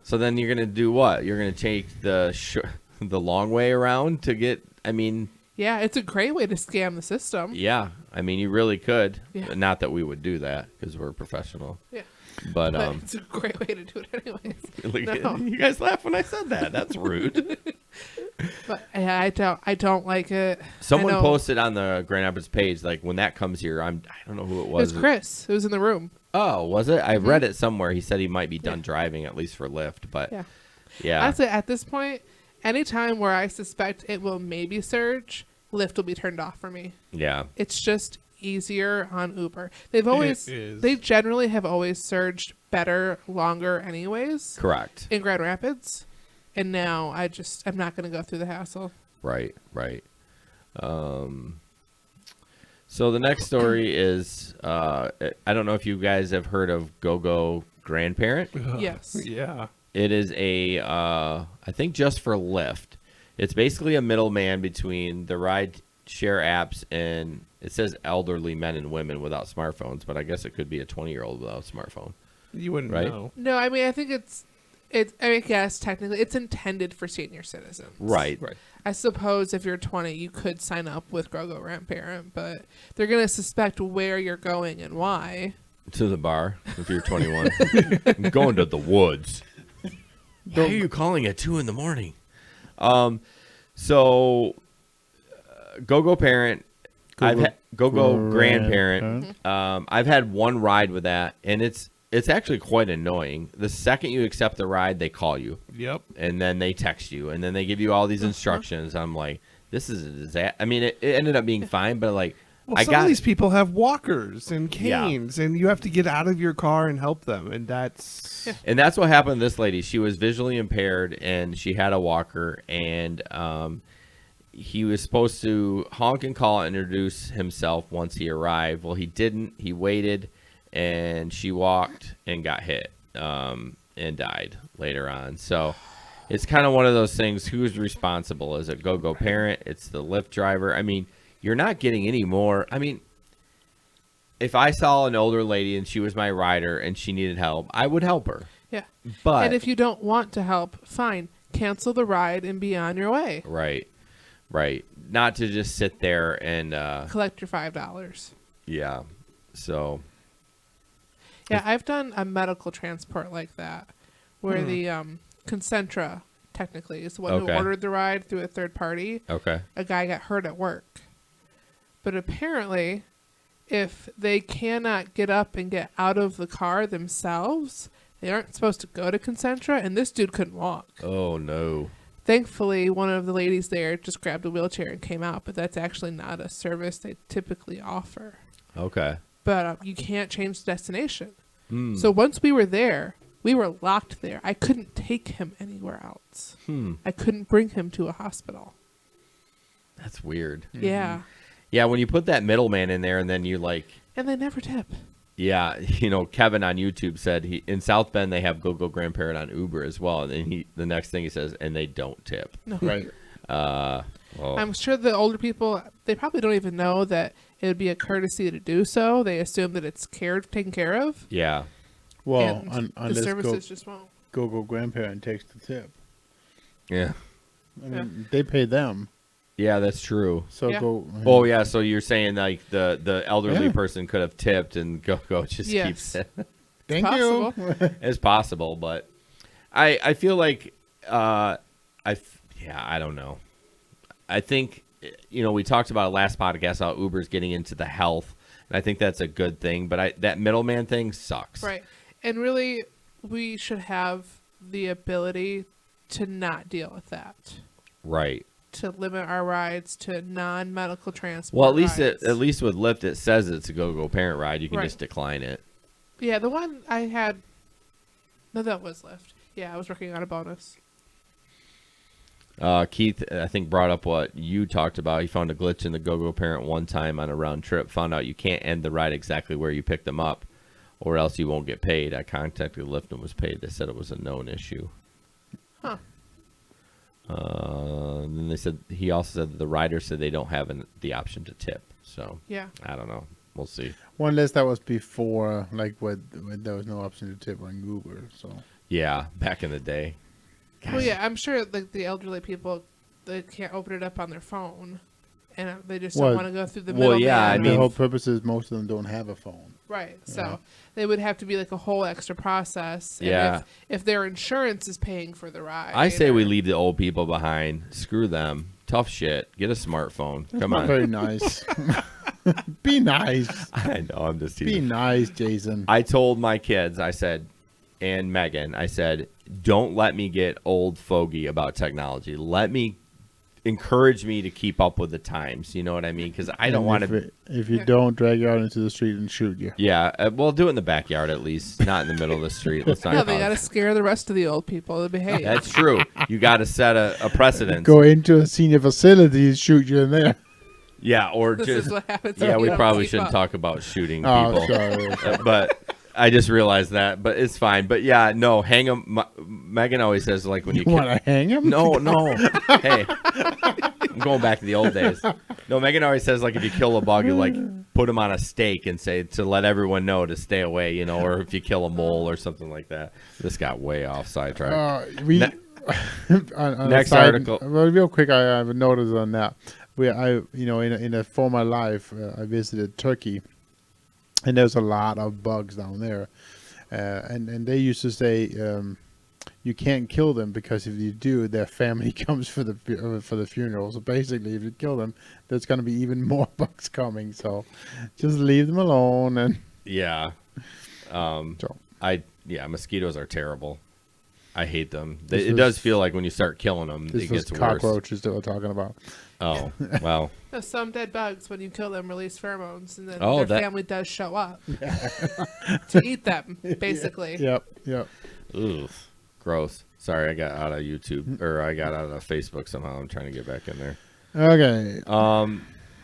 So then you're going to do what? You're going to take the long way around to get, I mean. Yeah, it's a great way to scam the system. Yeah. I mean, you really could. Yeah. Not that we would do that because we're professional. Yeah. But it's a great way to do it anyways. No. You guys laughed when I said that. That's rude. But I don't like it. Someone posted on the Grand Rapids page, like, when that comes here, I don't know who it was. It was Chris. It was in the room. Oh, was it? I read it somewhere. He said he might be done driving, at least for Lyft. But yeah. Honestly, at this point, anytime where I suspect it will maybe surge, Lyft will be turned off for me. Yeah. It's just easier on Uber. They generally have always surged better, longer anyways. Correct. In Grand Rapids. And now I'm not going to go through the hassle. Right. So the next story is I don't know if you guys have heard of GoGo Grandparent. Yes. Yeah. It is a I think just for Lyft. It's basically a middleman between the ride share apps and it says elderly men and women without smartphones, but I guess it could be a 20-year-old without a smartphone. You wouldn't Right? know. No, I mean, I think I guess technically it's intended for senior citizens. Right. I suppose if you're 20, you could sign up with GoGo Grandparent, but they're going to suspect where you're going and why. To the bar if you're 21. I'm going to the woods. Why are you calling at 2 a.m? So GoGo Parent, GoGo Grandparent. I've had one ride with that, and it's actually quite annoying. The second you accept the ride, they call you. Yep. And then they text you, and then they give you all these instructions. I'm like, this is a disaster. I mean, it ended up being fine, but like, Well, some of these people have walkers and canes, and you have to get out of your car and help them, and that's... And that's what happened to this lady. She was visually impaired, and she had a walker, and he was supposed to honk and call and introduce himself once he arrived. Well, he didn't. He waited, and she walked and got hit and died later on. So it's kind of one of those things. Who's responsible? Is it GoGo Parent? It's the Lyft driver. I mean, you're not getting any more. I mean, if I saw an older lady and she was my rider and she needed help, I would help her. Yeah. But and if you don't want to help, fine. Cancel the ride and be on your way. Right. Not to just sit there and collect your $5. Yeah. So yeah, I've done a medical transport like that where the Concentra technically is the one who ordered the ride through a third party. Okay. A guy got hurt at work. But apparently, if they cannot get up and get out of the car themselves, they aren't supposed to go to Concentra, and this dude couldn't walk. Oh, no. Thankfully, one of the ladies there just grabbed a wheelchair and came out, but that's actually not a service they typically offer. Okay. But you can't change the destination. So once we were there, we were locked there. I couldn't take him anywhere else. I couldn't bring him to a hospital. That's weird. Yeah. Yeah, when you put that middleman in there and then you like... And they never tip. Yeah, you know, Kevin on YouTube said in South Bend they have GoGo Grandparent on Uber as well. And the next thing he says, and they don't tip. No. Right. I'm sure the older people, they probably don't even know that it would be a courtesy to do so. They assume that it's taken care of. Yeah. Well, And the services just won't. GoGo Grandparent takes the tip. Yeah. I mean, they pay them. Yeah, that's true. So Yeah. go. Oh, yeah, so you're saying like the elderly Yeah. person could have tipped and GoGo just Yes. keeps it. Thank possible. you. It's possible, but I feel like I don't know. I think, you know, we talked about it last podcast how Uber's getting into the health, and I think that's a good thing, but that middleman thing sucks. Right. And really, we should have the ability to not deal with that. Right. To limit our rides to non-medical transport. Well, at least rides. at least with Lyft it says it's a GoGo Parent ride. You can Right. just decline it. Yeah, the one I had. No, that was Lyft. Yeah, I was working on a bonus. Keith, I think, brought up what you talked about. He found a glitch in the GoGo Parent one time on a round trip. Found out you can't end the ride exactly where you picked them up, or else you won't get paid. I contacted Lyft and was paid. They said it was a known issue. Huh. And then they said he also said that the rider said they don't have the option to tip. So Yeah. I don't know. We'll see. Well, unless that was before, like when there was no option to tip on Uber. So Yeah, back in the day. Well, yeah, I'm sure like the elderly people, they can't open it up on their phone, and they just Well- don't want to go through the Well, middle. yeah, I the mean- whole purpose is most of them don't have a phone. Right. So they would have to be like a whole extra process. And Yeah. If their insurance is paying for the ride. I say we or- leave the old people behind. Screw them. Tough shit. Get a smartphone. Come Not on. very nice. Be nice. I know. I'm just Be teasing. nice, Jason. I told my kids, I said, and Megan, I said, don't let me get old fogey about technology. Encourage me to keep up with the times. You know what I mean? Because I don't And want to. If you don't, drag you out into the street and shoot you. Yeah, well, do it in the backyard at least, not in the middle of the street. Let's not. No, they cause- got to scare the rest of the old people to behave. That's true. You got to set a precedent. Go into a senior facility and shoot you in there. Yeah, or This just is what happens. yeah, when we you don't probably keep shouldn't up. talk about shooting Oh, people. sorry. But I just realized that, but it's fine. But yeah, no, hang them. Megan always says like when you Want to hang him? no, hey, I'm going back to the old days. No, Megan always says like if you kill a bug, you like put him on a stake and say to let everyone know to stay away, or if you kill a mole or something like that. This got way off sidetrack. We on Next a side, article. Well, real quick, I have a notice on that. In a former life, I visited Turkey, and there's a lot of bugs down there, and they used to say you can't kill them because if you do, their family comes for the funeral. So basically, if you kill them, there's going to be even more bugs coming. So just leave them alone. And Yeah. So. Mosquitoes are terrible. I hate them. This It does was- feel like when you start killing them, this it was gets worse. cockroaches that we're talking about. Oh, well. No, some dead bugs, when you kill them, release pheromones, and then Oh, their that- family does show up to eat them, basically. Yep. Ugh. Gross. Sorry, I got out of YouTube, or I got out of Facebook somehow. I'm trying to get back in there. Okay.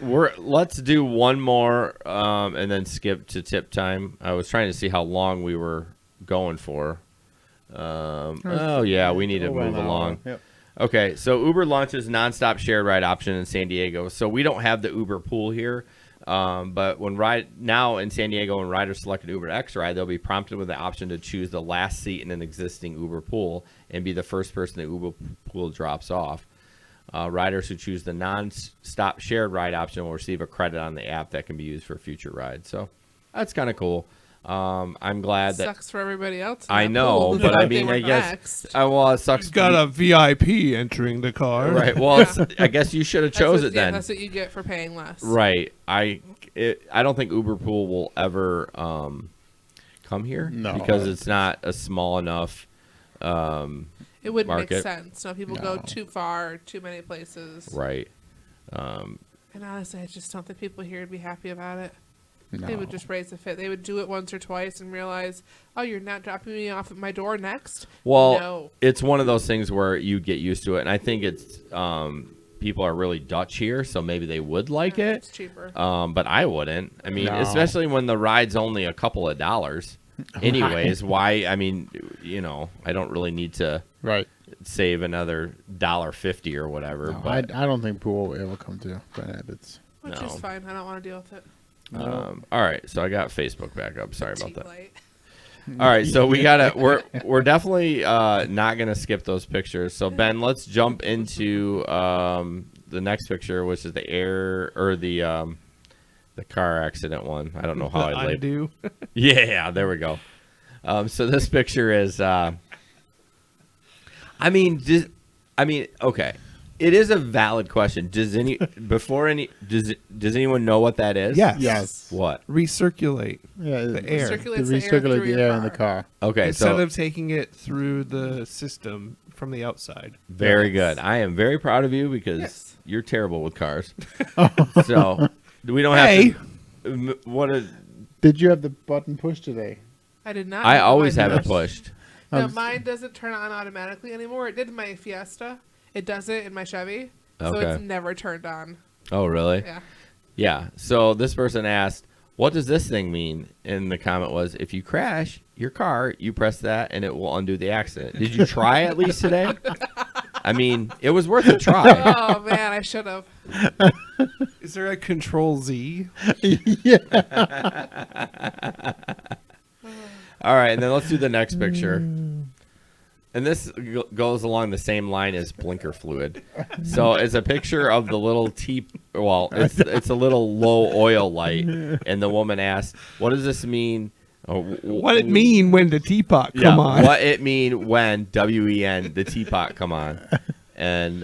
Let's do one more, and then skip to tip time. I was trying to see how long we were going for. We need to Over an move hour. along. Yep. Okay, so Uber launches nonstop shared ride option in San Diego. So we don't have the Uber pool here, but now in San Diego, when riders select an Uber X ride, they'll be prompted with the option to choose the last seat in an existing Uber pool and be the first person the Uber pool drops off. Riders who choose the non-stop shared ride option will receive a credit on the app that can be used for future rides. So that's kind of cool. I'm glad that Sucks for everybody else. in I that know, pool who but thought I they mean, were I guess next. it sucks. He's got a VIP entering the car. Right. Well, I guess you should have chose it then. That's what you get for paying less. Right. I don't think Uber Pool will ever come here. No. Because it's not a small enough. It wouldn't Market. make sense. No, people go No. too far, too many places. Right. And honestly, I just don't think people here would be happy about it. They No. would just raise the fit. They would do it once or twice and realize, oh, you're not dropping me off at my door next? Well, No. it's one of those things where you get used to it, and I think it's people are really Dutch here, so maybe they would like Yeah, it. It's cheaper. But I wouldn't. I mean, No. especially when the ride's only a couple of dollars. Anyways, why? I mean, I don't really need to Right. save another $1.50 or whatever. No, but I don't think pool will ever come to Grand Rapids. Which no. is fine. I don't want to deal with it. all right, so I got Facebook back up. Sorry about Cheap that. light. All right, so we're definitely not gonna skip those pictures. So Ben, let's jump into the next picture, which is the car accident one. I don't know how I labeled. undo. Yeah, there we go. So this picture is. Okay. It is a valid question. Does anyone know what that is? Yes. Yes. What? Recirculate Yeah. the air. Recirculate- To It's the air recirculate through the your air in the car. car. Okay, Instead so of taking it through the system from the outside. very good. I am very proud of you because Yes. you're terrible with cars. So we don't have Hey. to. What? Did you have the button pushed today? I did not. I have always mine have it pushed. pushed. No, mine doesn't turn on automatically anymore. It did in my Fiesta. It does it in my Chevy. So Okay. it's never turned on. Oh, really? Yeah. Yeah. So this person asked, "What does this thing mean?" And the comment was, "If you crash your car, you press that, and it will undo the accident." Did you try at least today? I mean, it was worth a try. Oh, man, I should have. Is there a Control Z? All right, and then let's do the next picture. And this goes along the same line as blinker fluid. So it's a picture of the little it's a little low oil light, and the woman asked, "What does this mean?" What it mean when the teapot Yeah, come on? what it mean when WEN the teapot come on, and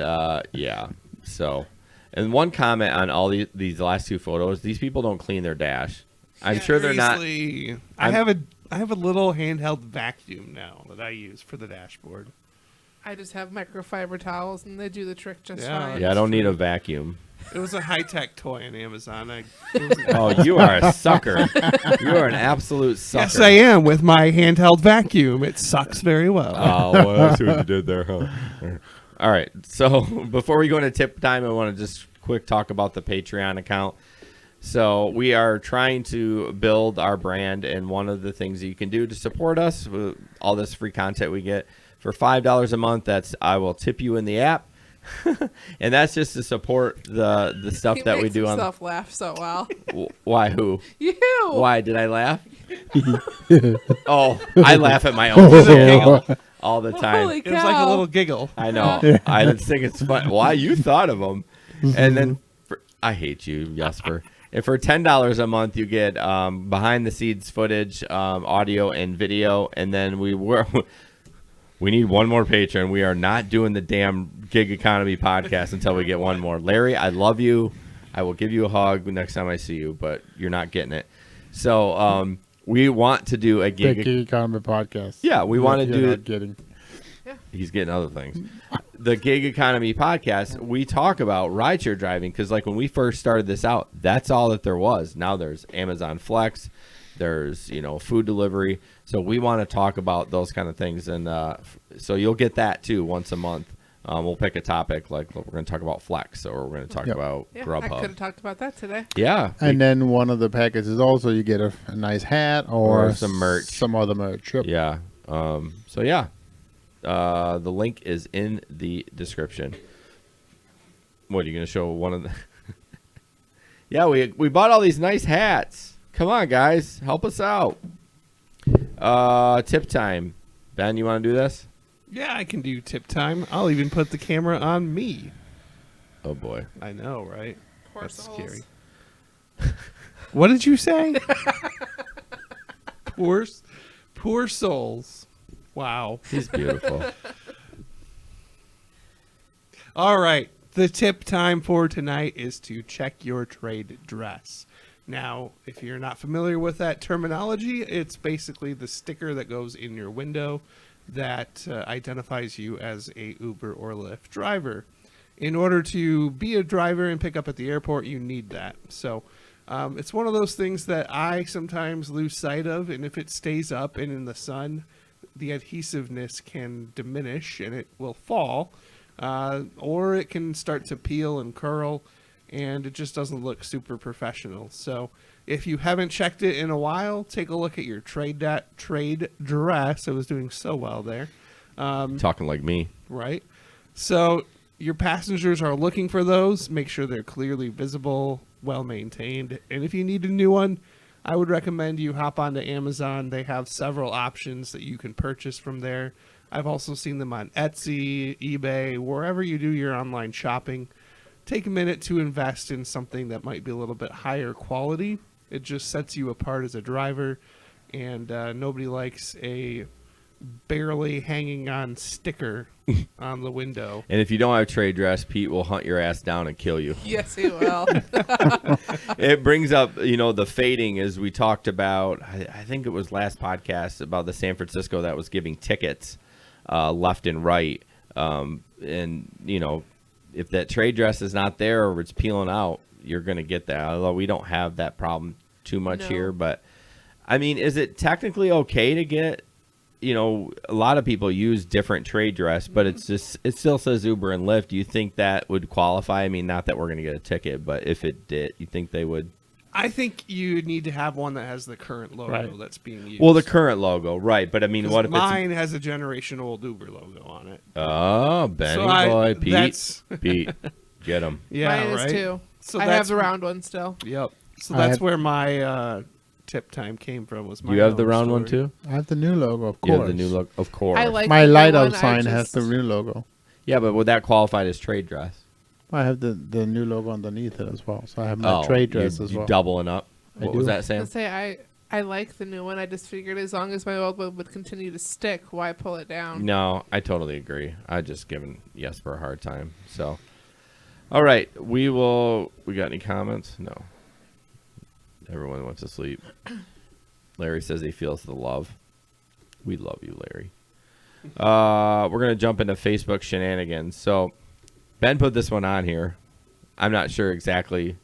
So, and one comment on all these last two photos: these people don't clean their dash. I'm sure they're not. Seriously, I have a little handheld vacuum now that I use for the dashboard. I just have microfiber towels, and they do the trick just Yeah. fine. Yeah, I don't need a vacuum. It was a high-tech toy on Amazon. Oh, you are a sucker. You are an absolute sucker. Yes, I am with my handheld vacuum. It sucks very well. Oh, well, that's what you did there, huh? All right. So before we go into tip time, I want to just quick talk about the Patreon account. So we are trying to build our brand, and one of the things that you can do to support us with all this free content we get for $5 a month, I will tip you in the app. And that's just to support the stuff that we do on. Himself laugh so well. Why? Who? You. Why did I laugh? Oh, I laugh at my own channel all the time. Holy It was like a cow. little giggle. I know. I just think it's fun. Why you thought of them? And then I hate you, Jesper. And for $10 a month, you get behind the scenes footage, audio and video, and then we need one more patron. We are not doing the damn gig economy podcast until we get one more. Larry, I love you. I will give you a hug next time I see you, but you're not getting it. So we want to do a Big gig. economy podcast. Yeah, we want to You're do. not getting. He's getting other things. The gig economy podcast, we talk about rideshare driving because, like, when we first started this out, that's all that there was. Now there's Amazon Flex, there's food delivery. So we want to talk about those kind of things, and so you'll get that too once a month. We'll pick a topic, like we're going to talk about Flex, or we're going to talk about Yeah, I Grubhub. could have talked about that today. Yeah, And then one of the packages also you get a nice hat or some merch. some other merch. Yep. yeah. So yeah, the link is in the description. What are you going to show? One of the? Yeah, we bought all these nice hats. Come on, guys, help us out. Tip time. Ben, you want to do this? Yeah, I can do tip time. I'll even put the camera on me. Oh boy. I know, right? Poor That's souls. scary. What did you say? Poor souls. Wow. He's beautiful. All right. The tip time for tonight is to check your trade dress. Now, if you're not familiar with that terminology, it's basically the sticker that goes in your window that identifies you as a Uber or Lyft driver. In order to be a driver and pick up at the airport, you need that. So it's one of those things that I sometimes lose sight of, and if it stays up and in the sun, the adhesiveness can diminish and it will fall, or it can start to peel and curl, and it just doesn't look super professional. So if you haven't checked it in a while, take a look at your trade dress. I was doing so well there. Talking like me. Right. So your passengers are looking for those. Make sure they're clearly visible, well maintained. And if you need a new one, I would recommend you hop onto Amazon. They have several options that you can purchase from there. I've also seen them on Etsy, eBay, wherever you do your online shopping. Take a minute to invest in something that might be a little bit higher quality. It just sets you apart as a driver, and nobody likes a barely hanging on sticker on the window. And if you don't have trade dress, Pete will hunt your ass down and kill you. Yes, he will. It brings up, the fading, as we talked about. I think it was last podcast about the San Francisco that was giving tickets left and right. If that trade dress is not there or it's peeling out, you're going to get that. Although we don't have that problem too much here. But, I mean, is it technically okay to get, a lot of people use different trade dress, but it still says Uber and Lyft. Do you think that would qualify? I mean, not that we're going to get a ticket, but if it did, you think they would? I think you need to have one that has the current logo Right. that's being used. Well, the current logo, right. But, I mean, what if mine has a generation old Uber logo on it. Oh, Benny So boy, Pete. that's- Pete, get him. Yeah, Mine right. is too. So I that's have the round one still. Yep. So I that's have- where my tip time came from. Was my You have the own round one story. too? I have the new logo, of course. You have the new logo, of course. I like My the new light one, up I sign has just- the new logo. Yeah, but would that qualify as trade dress? I have the new logo underneath it as well. So I have my Oh, trade dress you as well. doubling up. I What was do. that, I Sam? say I like the new one. I just figured as long as my old one would continue to stick, why pull it down? No, I totally agree. I just given Jesper a hard time. So, all right, we got any comments? No. Everyone went to sleep. Larry says he feels the love. We love you, Larry. We're gonna jump into Facebook shenanigans. So, Ben put this one on here. I'm not sure exactly.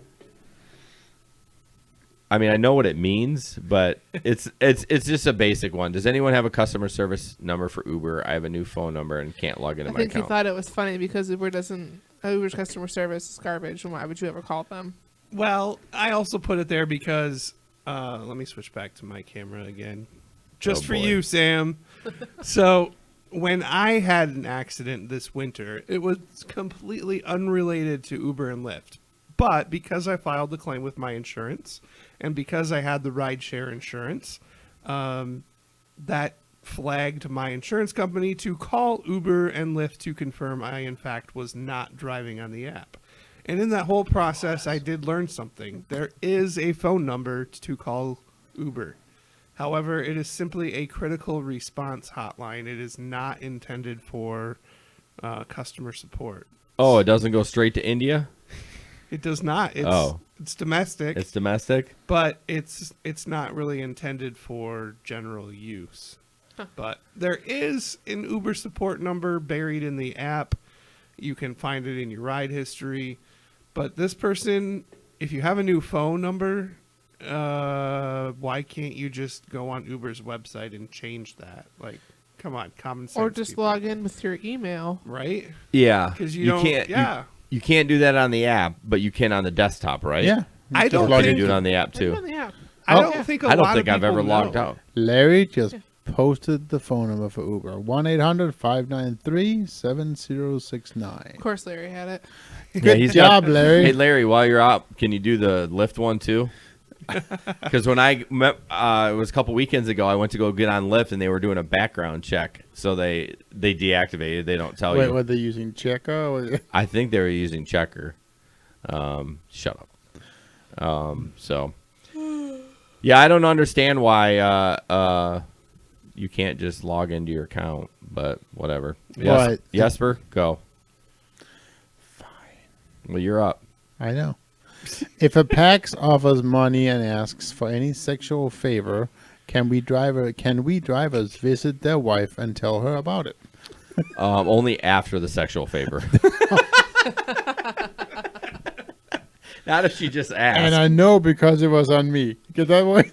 I mean, I know what it means, but it's just a basic one. Does anyone have a customer service number for Uber? I have a new phone number and can't log into I my think he account. thought it was funny because Uber doesn't Uber's customer service is garbage, and why would you ever call them? Well, I also put it there because let me switch back to my camera again. Just for boy. you, Sam. So when I had an accident this winter, it was completely unrelated to Uber and Lyft. But because I filed the claim with my insurance and because I had the rideshare insurance, that flagged my insurance company to call Uber and Lyft to confirm I, in fact, was not driving on the app. And in that whole process, I did learn something. There is a phone number to call Uber. However, it is simply a critical response hotline. It is not intended for customer support. Oh, it doesn't go straight to India? It does not. It's domestic. It's domestic? But it's not really intended for general use. But there is an Uber support number buried in the app. You can find it in your ride history. But this person, if you have a new phone number, why can't you just go on Uber's website and change that? Like, come on, common sense. Or just people. log in with your email. Right? Yeah. Because you don't, can't. yeah. You can't do that on the app, but you can on the desktop, right? Yeah. I don't Or you think, can do it on the app too. I don't think a I don't lot think of I've ever people logged know. out. Larry just posted the phone number for Uber. 1-800-593-7069. Of course, Larry had it. Good he's job, got- Larry. Hey, Larry, while you're out, can you do the Lyft one too? Because when I met, it was a couple weekends ago, I went to go get on Lyft, and they were doing a background check. So they deactivated. They don't tell Wait, you. were they using Checker? I think they were using Checker. Shut up. So, yeah, I don't understand why you can't just log into your account, but whatever. Yes, What? Jesper, go. Fine. Well, you're up. I know. If a PAX offers money and asks for any sexual favor, can we drivers visit their wife and tell her about it? Only after the sexual favor. Not if she just asked. And I know because it was on me. Get that way?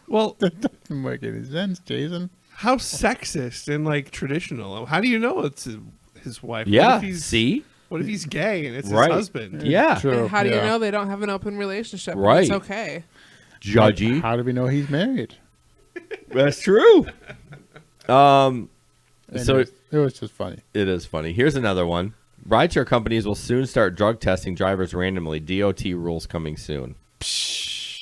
Well, That doesn't make any sense, Jason. how sexist and like traditional. How do you know it's his wife? Yeah, What if he's, see? What if he's gay and it's Right. his husband? Yeah. True. And how do you yeah. know they don't have an open relationship? Right. It's okay. Judgy. How do we know he's married? That's true. And So it was just funny. it is funny. Here's another one. Rideshare companies will soon start drug testing drivers randomly. DOT rules coming soon.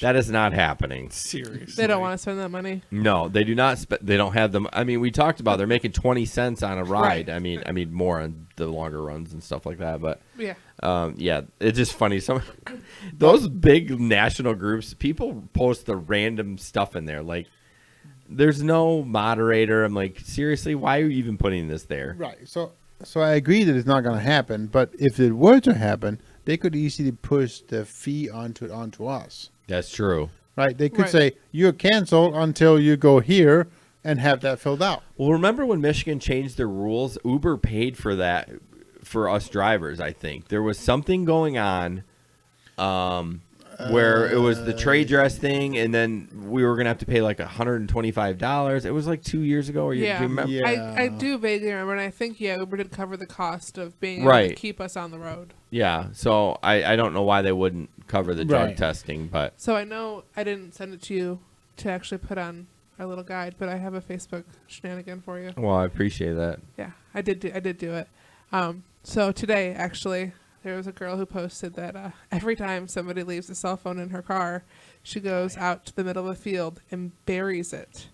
That is not happening. Seriously. They don't want to spend that money. No, they do not. They don't have them. I mean, we talked about they're making 20 cents on a ride. Right. I mean more on the longer runs and stuff like that. But Yeah. yeah, it's just funny. Some those big national groups, people post the random stuff in there. Like, there's no moderator. I'm like, seriously, why are you even putting this there? Right. So I agree that it's not going to happen. But if it were to happen, they could easily push the fee onto us. That's true. Right? They could Right. say, you're canceled until you go here and have that filled out. Well, remember when Michigan changed their rules? Uber paid for that for us drivers, I think. There was something going on where it was the trade dress thing, and then we were going to have to pay like $125. It was like 2 years ago. Or Yeah. do you remember? Yeah. I do vaguely remember, and I think, Uber did cover the cost of being able to Right. keep us on the road. Yeah. So I don't know why they wouldn't cover the drug Right. testing, but So I know I didn't send it to you to actually put on our little guide, but I have a Facebook shenanigan for you. well, I appreciate that. Yeah, I did do it. So today, actually, there was a girl who posted that every time somebody leaves a cell phone in her car, she goes out to the middle of the field and buries it.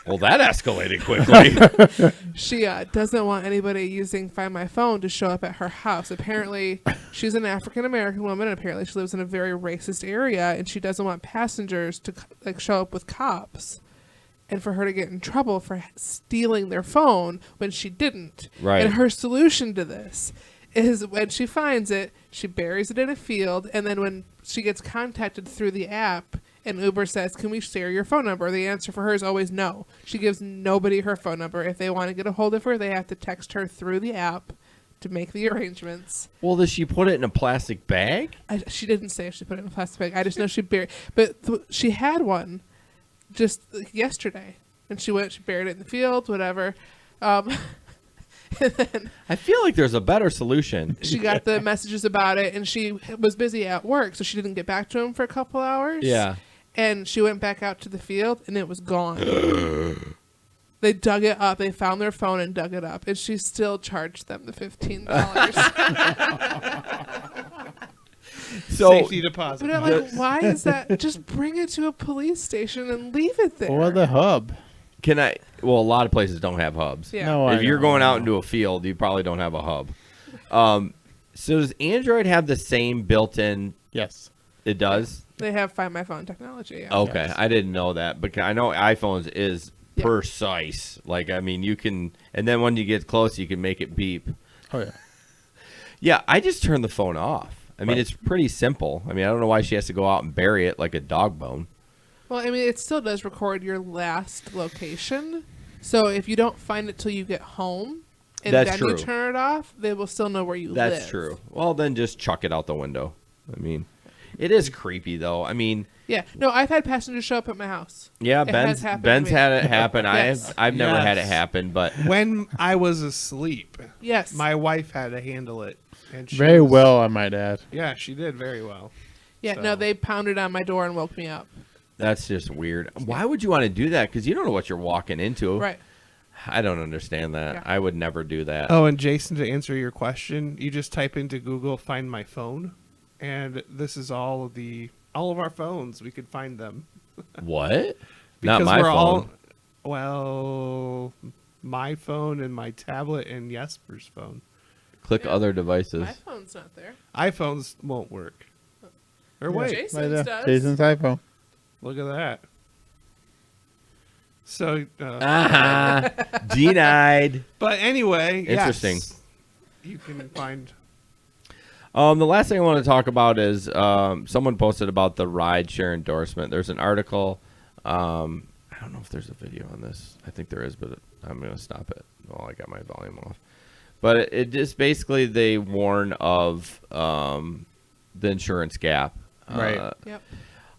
Well, that escalated quickly. She doesn't want anybody using Find My Phone to show up at her house. Apparently, she's an African-American woman, and apparently she lives in a very racist area, and she doesn't want passengers to show up with cops and for her to get in trouble for stealing their phone when she didn't. Right. And her solution to this is when she finds it, she buries it in a field, and then when she gets contacted through the app and Uber says, "Can we share your phone number?" the answer for her is always no. She gives nobody her phone number. If they want to get a hold of her, they have to text her through the app to make the arrangements. Well, does she put it in a plastic bag? She didn't say if she put it in a plastic bag. I just know she buried, but she had one just yesterday, and she buried it in the field, whatever. I feel like there's a better solution. She got the messages about it, and she was busy at work, so she didn't get back to him for a couple hours. Yeah. And she went back out to the field, and it was gone. They dug it up. They found their phone and dug it up, and she still charged them the $15. So Safety deposit. But I'm like, why is that? Just bring it to a police station and leave it there. Or the hub. can I? Well, a lot of places don't have hubs. Yeah. No, If I you're know, going I out know. into a field, you probably don't have a hub. So does Android have the same built-in? Yes. It does. They have Find My Phone technology. Yeah. Okay, Yes. I didn't know that, but I know iPhones is Yeah. precise. Like, I mean, you can, and then when you get close, you can make it beep. Oh yeah. Yeah, I just turned the phone off. I mean, Right. it's pretty simple. I mean, I don't know why she has to go out and bury it like a dog bone. Well, I mean, it still does record your last location. So if you don't find it till you get home, and That's then true. you turn it off, they will still know where you live. That's true. Well, then just chuck it out the window. I mean, it is creepy though. I mean, Yeah. No, I've had passengers show up at my house. yeah, It Ben's has happened to me. had it happen. Yes. I've never had it Yes. happen, but When I was asleep, Yes. my wife had to handle it. And she Very was- well, I might add. Yeah, she did very well. Yeah. So- No, they pounded on my door and woke me up. that's just weird. Why would you want to do that? Because you don't know what you're walking into. Right. I don't understand that. Yeah. I would never do that. Oh, and Jason, to answer your question, you just type into Google "Find My Phone," and this is all of our phones. We could find them What? because Not my we're phone. all well, my phone and my tablet and Jesper's phone. Click Yeah. other devices. My phone's not there. iPhones won't work. Or Yeah. wait, Right Jason's there. does. Jason's iPhone. look at that. So, Denied. but anyway, Interesting. yes, you can find. The last thing I want to talk about is someone posted about the rideshare endorsement. There's an article. I don't know if there's a video on this. I think there is, but I'm going to stop it. Well, I got my volume off. But it just basically they warn of the insurance gap. Right. Yep.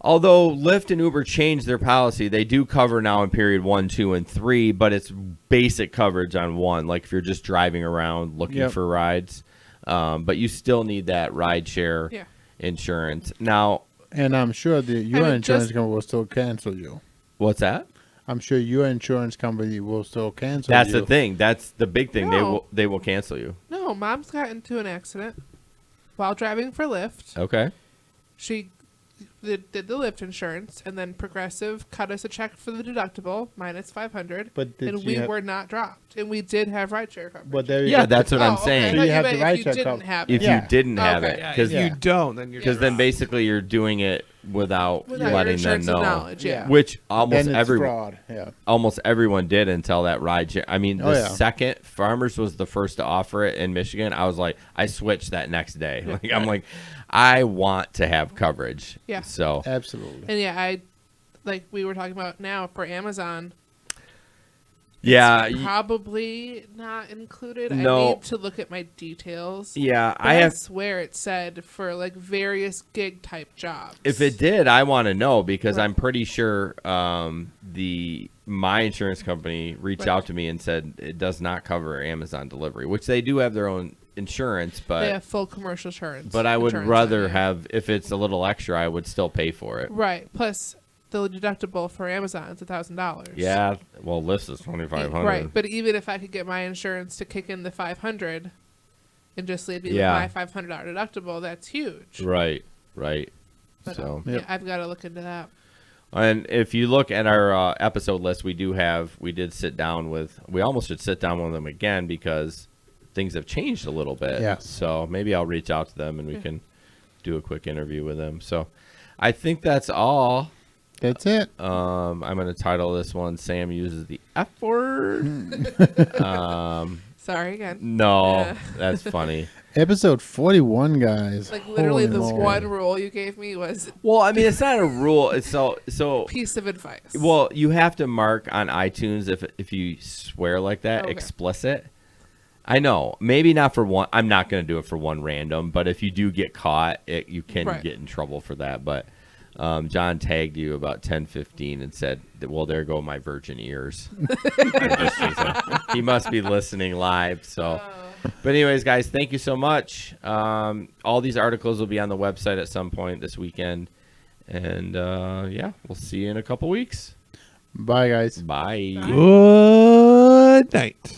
Although Lyft and Uber changed their policy, they do cover now in period 1, 2, and 3, but it's basic coverage on 1. Like if you're just driving around looking Yep. for rides, but you still need that rideshare Yeah. insurance. Now, And I'm sure your mean, insurance just- company will still cancel you. what's that? I'm sure your insurance company will still cancel That's you. the thing. That's the big thing. No. They will cancel you. No, Mom's got into an accident while driving for Lyft. Okay. She did the Lyft insurance, and then Progressive cut us a check for the deductible, minus $500, But did and you we have- were not dropped, and we did have rideshare coverage. But there you Yeah, go. that's what I'm okay. saying. I So thought you have meant the if you rideshare didn't coverage. have If it. Yeah. you didn't have Okay. it, Yeah, because if you don't, then you're then dropped. basically you're doing it without Without your letting them insurance know. knowledge, yeah. Which Then almost it's everyone. fraud. Yeah. Almost everyone did until that rideshare. I mean, Oh, the yeah. second Farmers was the first to offer it in Michigan, I was like, I switched that next day. Like, I'm like, I want to have coverage. Yeah. So Absolutely. And yeah, like we were talking about now for Amazon, yeah, probably not included. No. I need to look at my details. yeah. But I have. swear it said for like various gig type jobs. If it did, I want to know because Right. I'm pretty sure my insurance company reached Right. out to me and said it does not cover Amazon delivery, which they do have their own insurance, they have but full commercial insurance. I would insurance rather on it. have if it's a little extra, I would still pay for it. Right. Plus the deductible for Amazon is $1,000. Yeah, well, Lyft is $2,500. Right. But even if I could get my insurance to kick in the $500 and just leave me Yeah. with my $500 deductible, that's huge. Right. But, So, Yep. yeah, I've got to look into that. and if you look at our episode list, we did sit down with. We almost should sit down with them again because things have changed a little bit. Yes. So maybe I'll reach out to them and we can do a quick interview with them. So I think that's all. That's it. I'm going to title this one "Sam Uses the F Word." Sorry again. No, Yeah. that's funny. Episode 41, guys. Like literally Holy the moly. one rule you gave me was Well, I mean, it's not a rule. It's so. piece of advice. Well, you have to mark on iTunes if you swear like that, Okay. explicit. I know, maybe not for one. I'm not going to do it for one random, but if you do get caught, you can Right. get in trouble for that. But John tagged you about 10:15 and said, "Well, there go my virgin ears." He must be listening live. So, but anyways, guys, thank you so much. All these articles will be on the website at some point this weekend, and yeah, we'll see you in a couple weeks. Bye, guys. Bye. Good night.